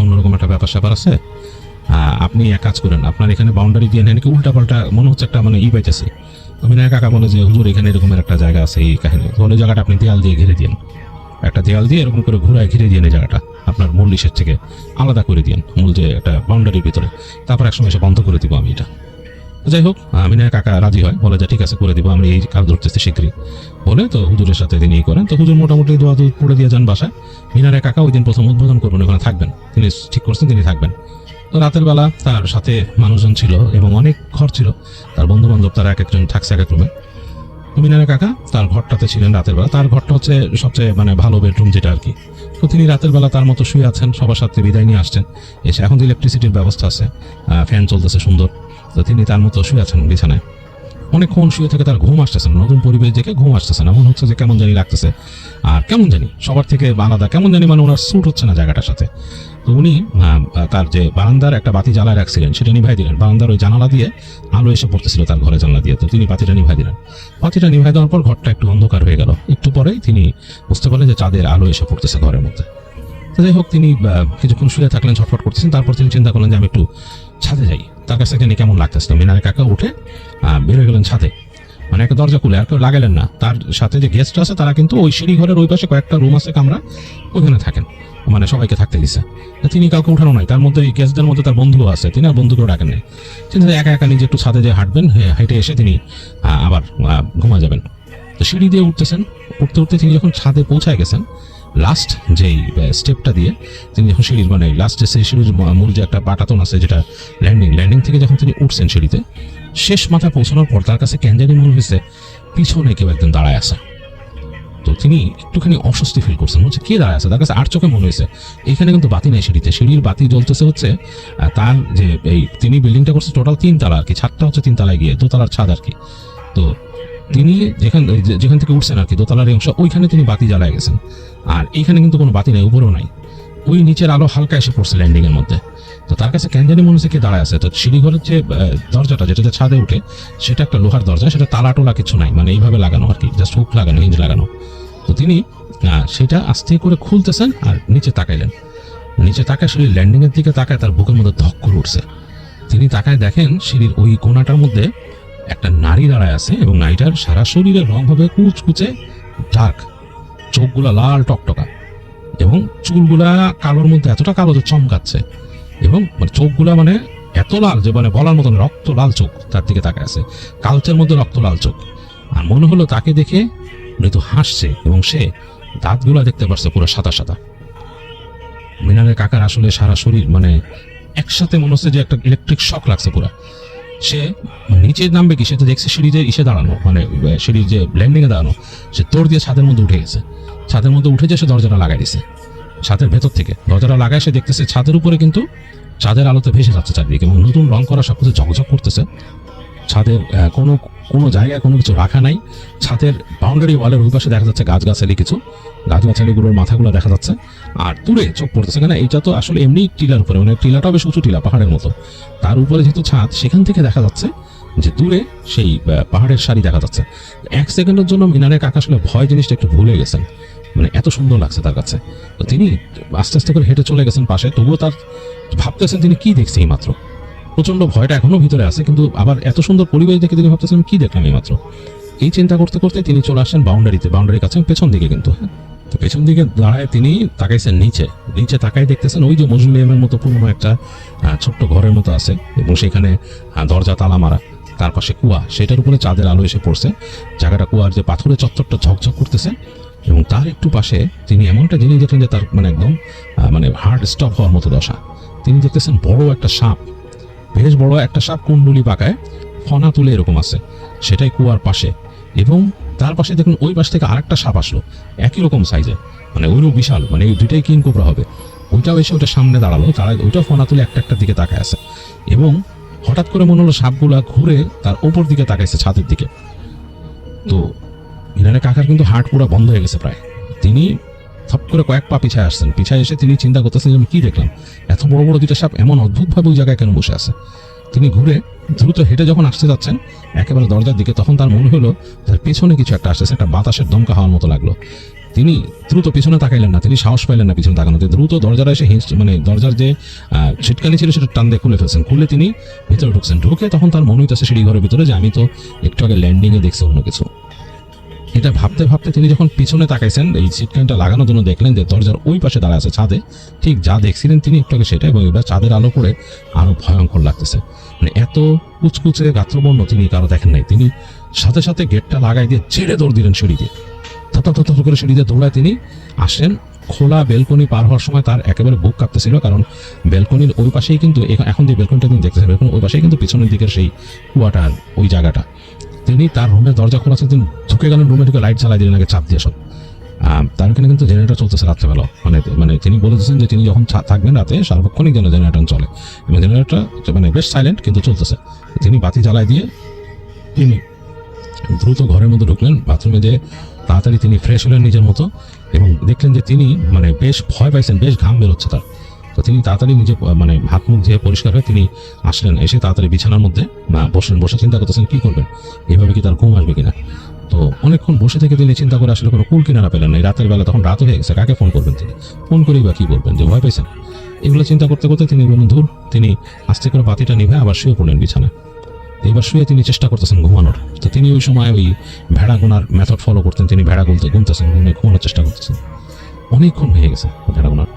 অন্যরকম একটা ব্যাপার স্যাপার আছে, আপনি এক কাজ করেন, আপনার এখানে বাউন্ডারি দিয়ে নাকি উল্টা পাল্টা মনে হচ্ছে একটা মানে পাইতেছে। তো মিনারের কাকা বলে যে হুজুর এখানে এরকমের একটা জায়গা আছে, এই কাহিনী, তাহলে জায়গাটা আপনি দেয়াল দিয়ে ঘিরে দিন, একটা দেয়াল দিয়ে এরকম করে ঘুরায় ঘিরে দিয়ে এই জায়গাটা আপনার মূল ইসের থেকে আলাদা করে দিন, মূল যে একটা বাউন্ডারির ভিতরে, তারপর একসময় এসে বন্ধ করে দিব আমি এটা। যাই হোক, মিনারের কাকা রাজি হয়, বলে যে ঠিক আছে করে দিব, আমি এই কাজ ধরতেছি শীঘ্রই বলে। তো হুজুরের সাথে তিনি করেন। তো হুজুর মোটামুটি দোয়াদুরুদ পড়ে দিয়ে যান বাসায়। মিনারের কাকা ওই দিন প্রথম উদ্বোধন করবেন, ওখানে থাকবেন, তিনি ঠিক করছেন তিনি থাকবেন। তো রাতের বেলা তার সাথে মানুষজন ছিল এবং অনেক ঘর ছিল, তার বন্ধু বান্ধব, তারা এক একজন থাকছে এক এক রুমে। তো মিনারের কাকা তার ঘরটাতে ছিলেন রাতের বেলা, তার ঘরটা হচ্ছে সবচেয়ে মানে ভালো বেডরুম যেটা আর কি। তো তিনি রাতের বেলা তার মতো শুয়ে আছেন, সবার সাথে বিদায় নিয়ে আসছেন এসে। এখন তো ইলেকট্রিসিটির ব্যবস্থা আছে, ফ্যান চলতেছে সুন্দর, তো তিনি তার মতো শুয়ে আছেন বিছানায়। অনেকক্ষণ শুয়ে থেকে তার ঘুম আসতেছে না, নতুন পরিবেশ দেখে ঘুম আসতেছে না, মনে হচ্ছে যে কেমন জানি লাগতেছে, আর কেমন জানি সবার থেকে আলাদা, কেমন জানি মানে ওনার স্যুট হচ্ছে না জায়গাটার সাথে। তো উনি তার যে বারান্দার একটা বাতি জ্বালায় রাখছিলেন সেটা নিভাই দিলেন, বারান্দার ওই জানালা দিয়ে আলো এসে পড়তেছিল তার ঘরে জানালা দিয়ে, তো তিনি বাতিটা নিভাই দিলেন। বাতিটা নিভাই দেওয়ার পর ঘরটা একটু অন্ধকার হয়ে গেল, একটু পরেই তিনি বুঝতে পারলেন যে চাঁদের আলো এসে পড়তেছে ঘরের মধ্যে। তো যাই হোক, তিনি কিছুক্ষণ শুয়ে থাকলেন, ছটফট করতেছেন, তারপর তিনি চিন্তা করলেন যে আমি একটু ছাদে যাই, তার কাছে জানি কেমন লাগতেছিল। মিনারের কাকা উঠে বেরোয় গেলেন ছাদে, মানে একটা দরজা খুলে, আর কেউ লাগালেন না। তার সাথে যে গেস্ট আছে তারা কিন্তু ওই সিঁড়ি ঘরের ওই পাশে কয়েকটা রুম আছে কামরা, ওইখানে থাকেন, মানে সবাইকে থাকতে দিচ্ছে। তিনি কাউকে উঠানো নাই, তার মধ্যে গেস্টদের মধ্যে তার বন্ধুও আছে, তিনি আর বন্ধুকেও ডাকেন নাই। তিনি একা একা নিজে একটু ছাদে যে হাঁটবেন, হেঁটে এসে তিনি আবার ঘুমা যাবেন। তো সিঁড়ি দিয়ে উঠতেছেন, উঠতে উঠতে তিনি যখন ছাদে পৌঁছায় গেছেন, লাস্ট যেই স্টেপটা দিয়ে তিনি যখন সিঁড়ির মানে লাস্টে সেই সিঁড়ির মূল যে একটা পাটাতন আছে যেটা ল্যান্ডিং থেকে যখন তিনি উঠছেন সিঁড়িতে, শেষ মাথায় পৌঁছানোর পর তার কাছে ক্যানজানি মনে হয়েছে পিছনে কেউ একজন দাঁড়ায় আছে। তো তিনি একটুখানি অস্বস্তি ফিল করছেন, হচ্ছে কে দাঁড়ায় আছে, তার কাছে আর চোখে মনে হয়েছে এখানে কিন্তু বাতি নেই সিঁড়িতে, সিঁড়ির বাতি জ্বলতেছে হচ্ছে তার যে এই তিনি বিল্ডিংটা করছে টোটাল 3 তলা আর কি, ছাদটা হচ্ছে 3 তলায় গিয়ে 2 তলার ছাদ আর কি। তো তিনি যেখান থেকে উঠছেন আর কি দোতলার অংশ, ওইখানে তিনি বাতি জ্বালায় গেছেন, আর এইখানে কিন্তু কোনো বাতি নেই, উপরেও নাই, ওই নিচের আলো হালকা এসে পড়ছে ল্যান্ডিং এর মধ্যে। তো তার কাছে ক্যানজানি মনে হচ্ছে কে দাঁড়ায় আছে। তো সিঁড়িঘরের যে দরজাটা যেটা ছাদে উঠে, সেটা একটা লোহার দরজা, সেটা তালা টোলা কিছু নাই, মানে এইভাবে লাগানো আর কি, জাস্ট হুক লাগানো, হিঞ্জ লাগানো। তো তিনি সেটা আস্তে করে খুলতেছেন আর নিচে তাকাইলেন, নিচে তাকায় সিঁড়ির ল্যান্ডিং এর দিকে তাকায়, তার বুকের মধ্যে ধক করে উঠছে। তিনি তাকায় দেখেন সিঁড়ির ওই কোনাটার মধ্যে একটা নারী দাঁড়ায় আছে এবং নারীটার সারা শরীরের রং হবে কুচকুচে ডার্ক, চোখগুলা লাল টকটকা এবং চুলগুলা কালোর মধ্যে এতটা কালো যে চমকাচ্ছে, এবং মানে চোখগুলা মানে এত লাল যে মানে বলার মতন, রক্ত লাল চোখ তার দিকে তাকায় আছে, কালচের মধ্যে রক্ত লাল চোখ। আর মনে হলো তাকে দেখে মৃত্যু হাসছে এবং সে দাঁতগুলা দেখতে পারছে পুরো সাদা সাদা। মিনারের কাকার আসলে সারা শরীর মানে একসাথে মনে হচ্ছে যে একটা ইলেকট্রিক শক লাগছে পুরা। সে নিচে নামবে কি, সে তো দেখছে সিঁড়িতে ইসে দাঁড়ানো, মানে সিঁড়ির যে ল্যান্ডিংয়ে দাঁড়ানো, সে দৌড় দিয়ে ছাদের মধ্যে উঠে গেছে। ছাদের মধ্যে উঠে যে সে দরজাটা লাগাই দিছে, ছাদের ভেতর থেকে দরজাটা লাগায় সে দেখতেছে ছাদের উপরে কিন্তু চাঁদের আলোতে ভেসে যাচ্ছে চারদিকে, এবং নতুন রং করা সবকিছু ঝকঝক করতেছে। ছাদের কোনো কোনো জায়গায় কোনো কিছু রাখা নাই। ছাদের বাউন্ডারি ওয়ালের ওই পাশে দেখা যাচ্ছে গাছগাছালি, কিছু গাছগাছালিগুলোর মাথাগুলো দেখা যাচ্ছে। আর দূরে চোখ পড়তেছে, কেন এটা তো আসলে এমনি টিলার উপরে, মানে টিলাটাও বেশ উঁচু টিলা পাহাড়ের মতো, তার উপরে যেহেতু ছাদ, সেখান থেকে দেখা যাচ্ছে যে দূরে সেই পাহাড়ের সারি দেখা যাচ্ছে। এক সেকেন্ডের জন্য মিনারের কাকা আসলে ভয় জিনিসটা একটু ভুলে গেছেন, মানে এত সুন্দর লাগছে তার কাছে। তো তিনি আস্তে আস্তে করে হেঁটে চলে গেছেন পাশে, তবুও তার ভাবতেছেন তিনি কি দেখছে এই মাত্র। প্রচন্ড ভয়টা এখনো ভিতরে আছে, কিন্তু আবার এত সুন্দর পরিবেশ দেখে তিনি ভাবতেছেন কি দেখলাম এই মাত্র। এই চিন্তা করতে করতে তিনি চলে আসেন বাউন্ডারির কাছে, পেছন দিকে কিন্তু। তো পেছন দিকে দাঁড়ায় তিনি তাকাইছেন নিচে, তাকাই দেখতেছেন ওই যে মজুলিয়ামের মতো পুরনো একটা ছোট্ট ঘরের মতো আছে, এবং সেখানে দরজা তালা মারা, তার পাশে কুয়া, সেটার উপরে চাঁদের আলো এসে পড়ছে। জায়গাটা কুয়ার যে পাথরের চত্বরটা ঝকঝক করতেছে, এবং তার একটু পাশে তিনি এমনটা জিনিস দেখলেন যে তার মানে একদম মানে হার্ট স্টপ হওয়ার মতো দশা। তিনি দেখতেছেন বড় একটা সাপ, বেশ বড় একটা সাপ, কুণ্ডুলি পাকায় ফনা তুলে এরকম আছে, সেটাই কুয়ার পাশে। এবং তার পাশে দেখুন ওই পাশ থেকে আরেকটা সাপ আসলো একই রকম সাইজে, মানে ওইরকম বিশাল, মানে এই দুইটাই কিং কোবরা হবে। ওইটাও এসে ওটা সামনে দাঁড়ালো, তারা ওইটাও ফনা তুলে একটা একটা দিকে তাকায় আছে, এবং হঠাৎ করে মনে হলো সাপগুলা ঘুরে তার ওপর দিকে তাকাইছে, ছাদের দিকে। তো মিনারের কাকার কিন্তু হার্ট পুরো বন্ধ হয়ে গেছে প্রায়। তিনি থপ করে কয়েক পা পিছায় আসছেন, পিছায় এসে তিনি চিন্তা করতেছেন যে আমি কি দেখলাম, এত বড় বড় দুইটা সাপ এমন অদ্ভুতভাবে ওই জায়গায় কেন বসে আছে। তিনি ঘুরে দ্রুত হেঁটে যখন আসতে যাচ্ছেন একেবারে দরজার দিকে, তখন তার মনে হলো তার পেছনে কিছু একটা আসতেছে, একটা বাতাসের দমকা হওয়ার মতো লাগলো। তিনি দ্রুত পিছনে তাকাইলেন না, তিনি সাহস পাইলেন না পিছনে তাকানোতে, দ্রুত দরজাটা এসে মানে দরজার যে ছিটকানি ছিল সেটা টান দিয়ে খুলে ফেলছেন। খুলে তিনি ভিতরে ঢুকছেন, ঢুকে তখন তার মনে হইতেছে সিঁড়ি ঘরের ভিতরে যে আমি তো একটু আগে ল্যান্ডিংয়ে দেখছি অন্য কিছু। এটা ভাবতে ভাবতে তিনি যখন পিছনে তাকাইছেন, এই ছিটকানিটা লাগানোর জন্য দেখলেন যে দরজার ওই পাশে দাঁড়া আছে ছাদে, ঠিক যা দেখছিলেন তিনি একটু আগে সেটা, এবং এবার চাঁদের আলো পড়ে আরো ভয়ঙ্কর লাগতেছে, মানে এত কুচকুচে গাত্রবর্ণ তিনি কারো দেখেন নাই। তিনি সাথে সাথে গেটটা লাগাই দিয়ে ছেড়ে দৌড় দিলেন সিঁড়ি দিয়ে, থর করে সিঁড়ি দিয়ে দৌড়ায় তিনি আসেন। খোলা বেলকনি পার হওয়ার সময় তার একেবারে বুক কাঁপতেছিল, কারণ বেলকনির ওই পাশেই কিন্তু, এখন যে বেলকনিটা তিনি দেখতেছেন, বেলকনির ওই পাশেই কিন্তু পিছনের দিকের সেই কুয়াটার ওই জায়গাটা। তিনি তার রুমের দরজা খোলা আছে, তিনি ঢুকে গেলেন, রুমে ঢুকে লাইট জ্বালাই দিলেন আগে চাপ দিয়ে সব। তার এখানে কিন্তু জেনারেটর চলতেছে রাত্রেবেলা, মানে তিনি বলে দিচ্ছেন যে তিনি যখন থাকবেন রাতে সার্বক্ষণিক যেন জেনারেটর চলে, এবং জেনারেটরটা মানে বেশ সাইলেন্ট কিন্তু চলতেছে। তিনি বাতি জ্বালাই দিয়ে তিনি দ্রুত ঘরের মধ্যে ঢুকলেন, বাথরুমে যেয়ে তাড়াতাড়ি তিনি ফ্রেশ হলেন নিজের মতো, এবং দেখলেন যে তিনি মানে বেশ ভয় পাইছেন, বেশ ঘাম বেরোচ্ছে তার। তো তিনি তাড়াতাড়ি নিজে মানে হাত মুখ ধুয়ে পরিষ্কার হয়ে তিনি আসলেন, এসে তাড়াতাড়ি বিছানার মধ্যে বসে চিন্তা করতেছেন কি করবেন, এভাবে কি তার ঘুম আসবে কিনা। তো অনেকক্ষণ বসে থেকে তিনি চিন্তা করে আসলে কোনো কুল কিনারা পেলেন না। রাতের বেলা তখন রাত হয়ে গেছে, কাকে ফোন করবেন তিনি, ফোন করেই বা কি বলবেন, যে ভয় পাইছেন। এগুলো চিন্তা করতে করতে তিনি বললেন ধুর, তিনি আস্তে করে বাতিটা নিভে আবার শুয়ে পড়লেন বিছানায়। এবার শুয়ে তিনি চেষ্টা করতেছেন ঘুমানোর। তো তিনি ওই সময় ওই ভেড়া গোনার মেথড ফলো করতেন, তিনি ভেড়া গুনতেছেন, ঘুমানোর চেষ্টা করতেছেন। অনেকক্ষণ হয়ে গেছে ভেড়া গোনার।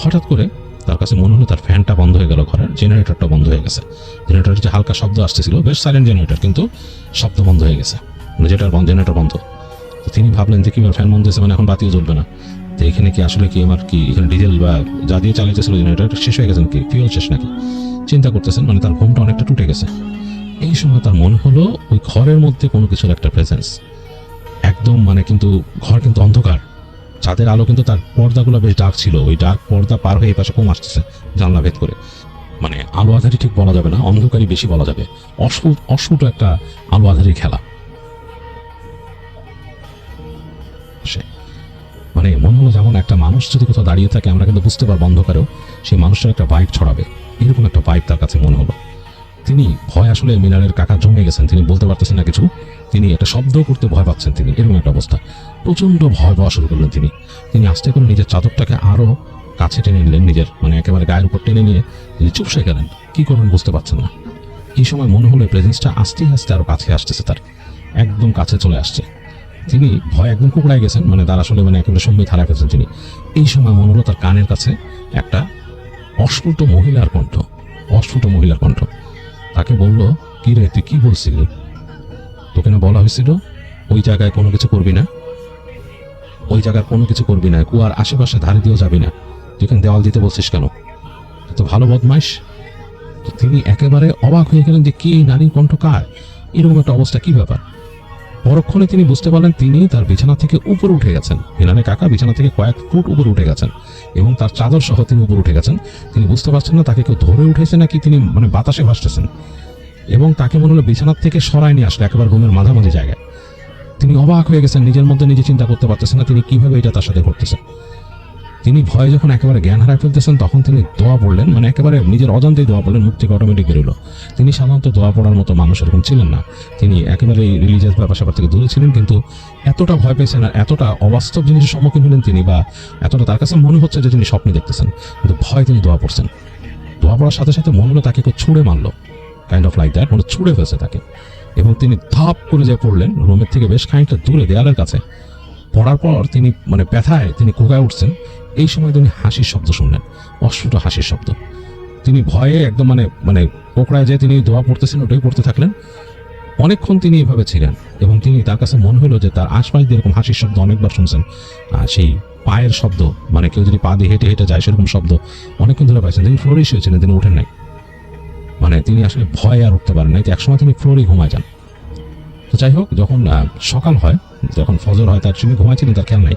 হঠাৎ করে তার কাছে মনে হলো তার ফ্যানটা বন্ধ হয়ে গেল, ঘরের জেনারেটরটা বন্ধ হয়ে গেছে। জেনারেটরের যে হালকা শব্দ আসতেছিল, বেশ সাইলেন্ট জেনারেটর, কিন্তু শব্দ বন্ধ হয়ে গেছে, মানে জেনারেটর বন্ধ। তো তিনি ভাবলেন যে কিভাবে ফ্যান বন্ধ হয়েছে, মানে এখন বাতিও জ্বলবে না, তো এখানে কি আসলে কি আমার কি এখানে ডিজেল বা যা দিয়ে চালাইতেছিল জেনারেটর শেষ হয়ে গেছেন, কি ফিউল শেষ নাকি, চিন্তা করতেছেন। মানে তার ঘুমটা অনেকটা টুটে গেছে। এই সময় তার মনে হলো ওই ঘরের মধ্যে কোনো কিছুর একটা প্রেজেন্স একদম, মানে কিন্তু ঘর কিন্তু অন্ধকার, চাঁদের আলো কিন্তু তার পর্দাগুলো বেশ ডার্ক ছিল, ওই ডার্ক পর্দা পার হয়ে এই পাশে কম আসতেছে জানলা ভেদ করে, মানে আলো আধারি ঠিক বলা যাবে না, অন্ধকারই বেশি বলা যাবে, অস্ফুট একটা আলো আধারি খেলা। মানে মনে হলো যেমন একটা মানুষ যদি কোথাও দাঁড়িয়ে থাকে, আমরা কিন্তু বুঝতে পারবো অন্ধকারেও সেই মানুষটার একটা ভাইব ছড়াবে, এরকম একটা ভাইব তার কাছে মনে হলো। তিনি ভয় আসলে মিনারের কাকা জমে গেছেন, তিনি বলতে পারতেছেন না কিছু, তিনি একটা শব্দ করতে ভয় পাচ্ছেন, তিনি এরকম একটা অবস্থা, প্রচন্ড ভয় পাওয়া শুরু করলেন। তিনি আস্তে করে নিজের চাদরটাকে আরো কাছে টেনে নিলেন, নিজের মানে একেবারে গায়ের উপর টেনে নিয়ে তিনি চুপসে গেলেন, কি করবেন বুঝতে পারছেন না। এই সময় মনে হলো প্রেজেন্সটা আস্তে আস্তে আরো কাছে আসতেছে, তার একদম কাছে চলে আসছে। তিনি ভয় একদম কুকড়ায় গেছেন, মানে তার আসলে মানে একেবারে সম্বিত হারা ফেলছেন তিনি। এই সময় মনে হলো তার কানের কাছে একটা অস্ফুট মহিলার কণ্ঠ, অস্ফুট মহিলার কণ্ঠ। তাকে বলল, কি রে, তুই কি বলছিলি? তোকে না বলা হয়েছিল ওই জায়গায় কোনো কিছু করবি না, ওই জায়গায় কোনো কিছু করবি না, কুয়ার আশেপাশে ধারে দিয়েও যাবি না, তুই এখানে দেওয়াল দিতে বলছিস কেন? তো ভালো বদমাইশ। তো তিনি একেবারে অবাক হয়ে গেলেন যে কি এই নারীর কণ্ঠ কার, এরকম একটা অবস্থা, কি ব্যাপার। পরক্ষণে তিনি বুঝতে পারলেন তিনি তার বিছানা থেকে উপরে উঠে গেছেন। মিনানের কাকা বিছানা থেকে কয়েক ফুট উপরে উঠে গেছেন এবং তার চাদর সহ তিনি উপরে উঠে গেছেন। তিনি বুঝতে পারছেন না তাকে কেউ ধরে উঠেছে নাকি তিনি মানে বাতাসে ভাসতেছেন, এবং তাকে মনে হলো বিছানার থেকে সরায় নিয়ে আসলে একেবারে রুমের মাঝামাঝি জায়গায়। তিনি অবাক হয়ে গেছেন, নিজের মধ্যে নিজে চিন্তা করতে পারতেছেন না তিনি কিভাবে এটা তার সাথে ঘটতেছে। তিনি ভয়ে যখন একেবারে জ্ঞান হারায় ফেলতেছেন তখন তিনি দোয়া পড়লেন, মানে একেবারে নিজের অজান্তেই দোয়া পড়লেন, মুখ থেকে অটোমেটিক বেরোলো। তিনি সাধারণত দোয়া পড়ার মতো মানুষ এরকম ছিলেন না, তিনি একেবারে রিলিজিয়াস ব্যাপার স্যাপার থেকে দূরে ছিলেন, কিন্তু এতটা ভয় পেয়েছেন আর এতটা অবাস্তব জিনিসের সম্মুখীন হলেন তিনি, বা এতটা তার কাছে মনে হচ্ছে যে তিনি স্বপ্নে দেখতেছেন, কিন্তু ভয় তিনি দোয়া পড়ছেন। দোয়া পড়ার সাথে সাথে মনে হলো তাকে কেউ ছুঁড়ে মারলো, কাইন্ড অফ লাইক দ্যাট, মনে ছুঁড়ে ফেলছে তাকে। এবং তিনি ধাপ করে যে পড়লেন রুমের থেকে বেশ খানিকটা দূরে দেয়ালের কাছে। পড়ার পর তিনি মানে ব্যথায় তিনি কোকায় উঠছেন। এই সময় তিনি হাসির শব্দ শুনলেন, অস্ফুট হাসির শব্দ। তিনি ভয়ে একদম মানে মানে কোকড়ায় যে তিনি দোয়া পড়তেছেন ওটাই পড়তে থাকলেন। অনেকক্ষণ তিনি এইভাবে ছিলেন এবং তিনি তার কাছে মনে হলো যে তার আশপাশ দিয়ে এরকম হাসির শব্দ অনেকবার শুনছেন। সেই পায়ের শব্দ, মানে কেউ যদি পা দিয়ে হেঁটে হেঁটে যায় সেরকম শব্দ অনেকক্ষণ ধরে পাইছেন। তিনি ফ্লোরেই শুয়েছিলেন, তিনি উঠেন নাই, মানে তিনি আসলে ভয়ে আর উঠতে পারেন নাই। একসময় তিনি ফ্লোরেই ঘুমায় যান। তো যাই হোক, যখন সকাল হয়, যখন ফজর হয়, তার তিনি ঘুমাইছিলেন, তার খেয়াল নাই।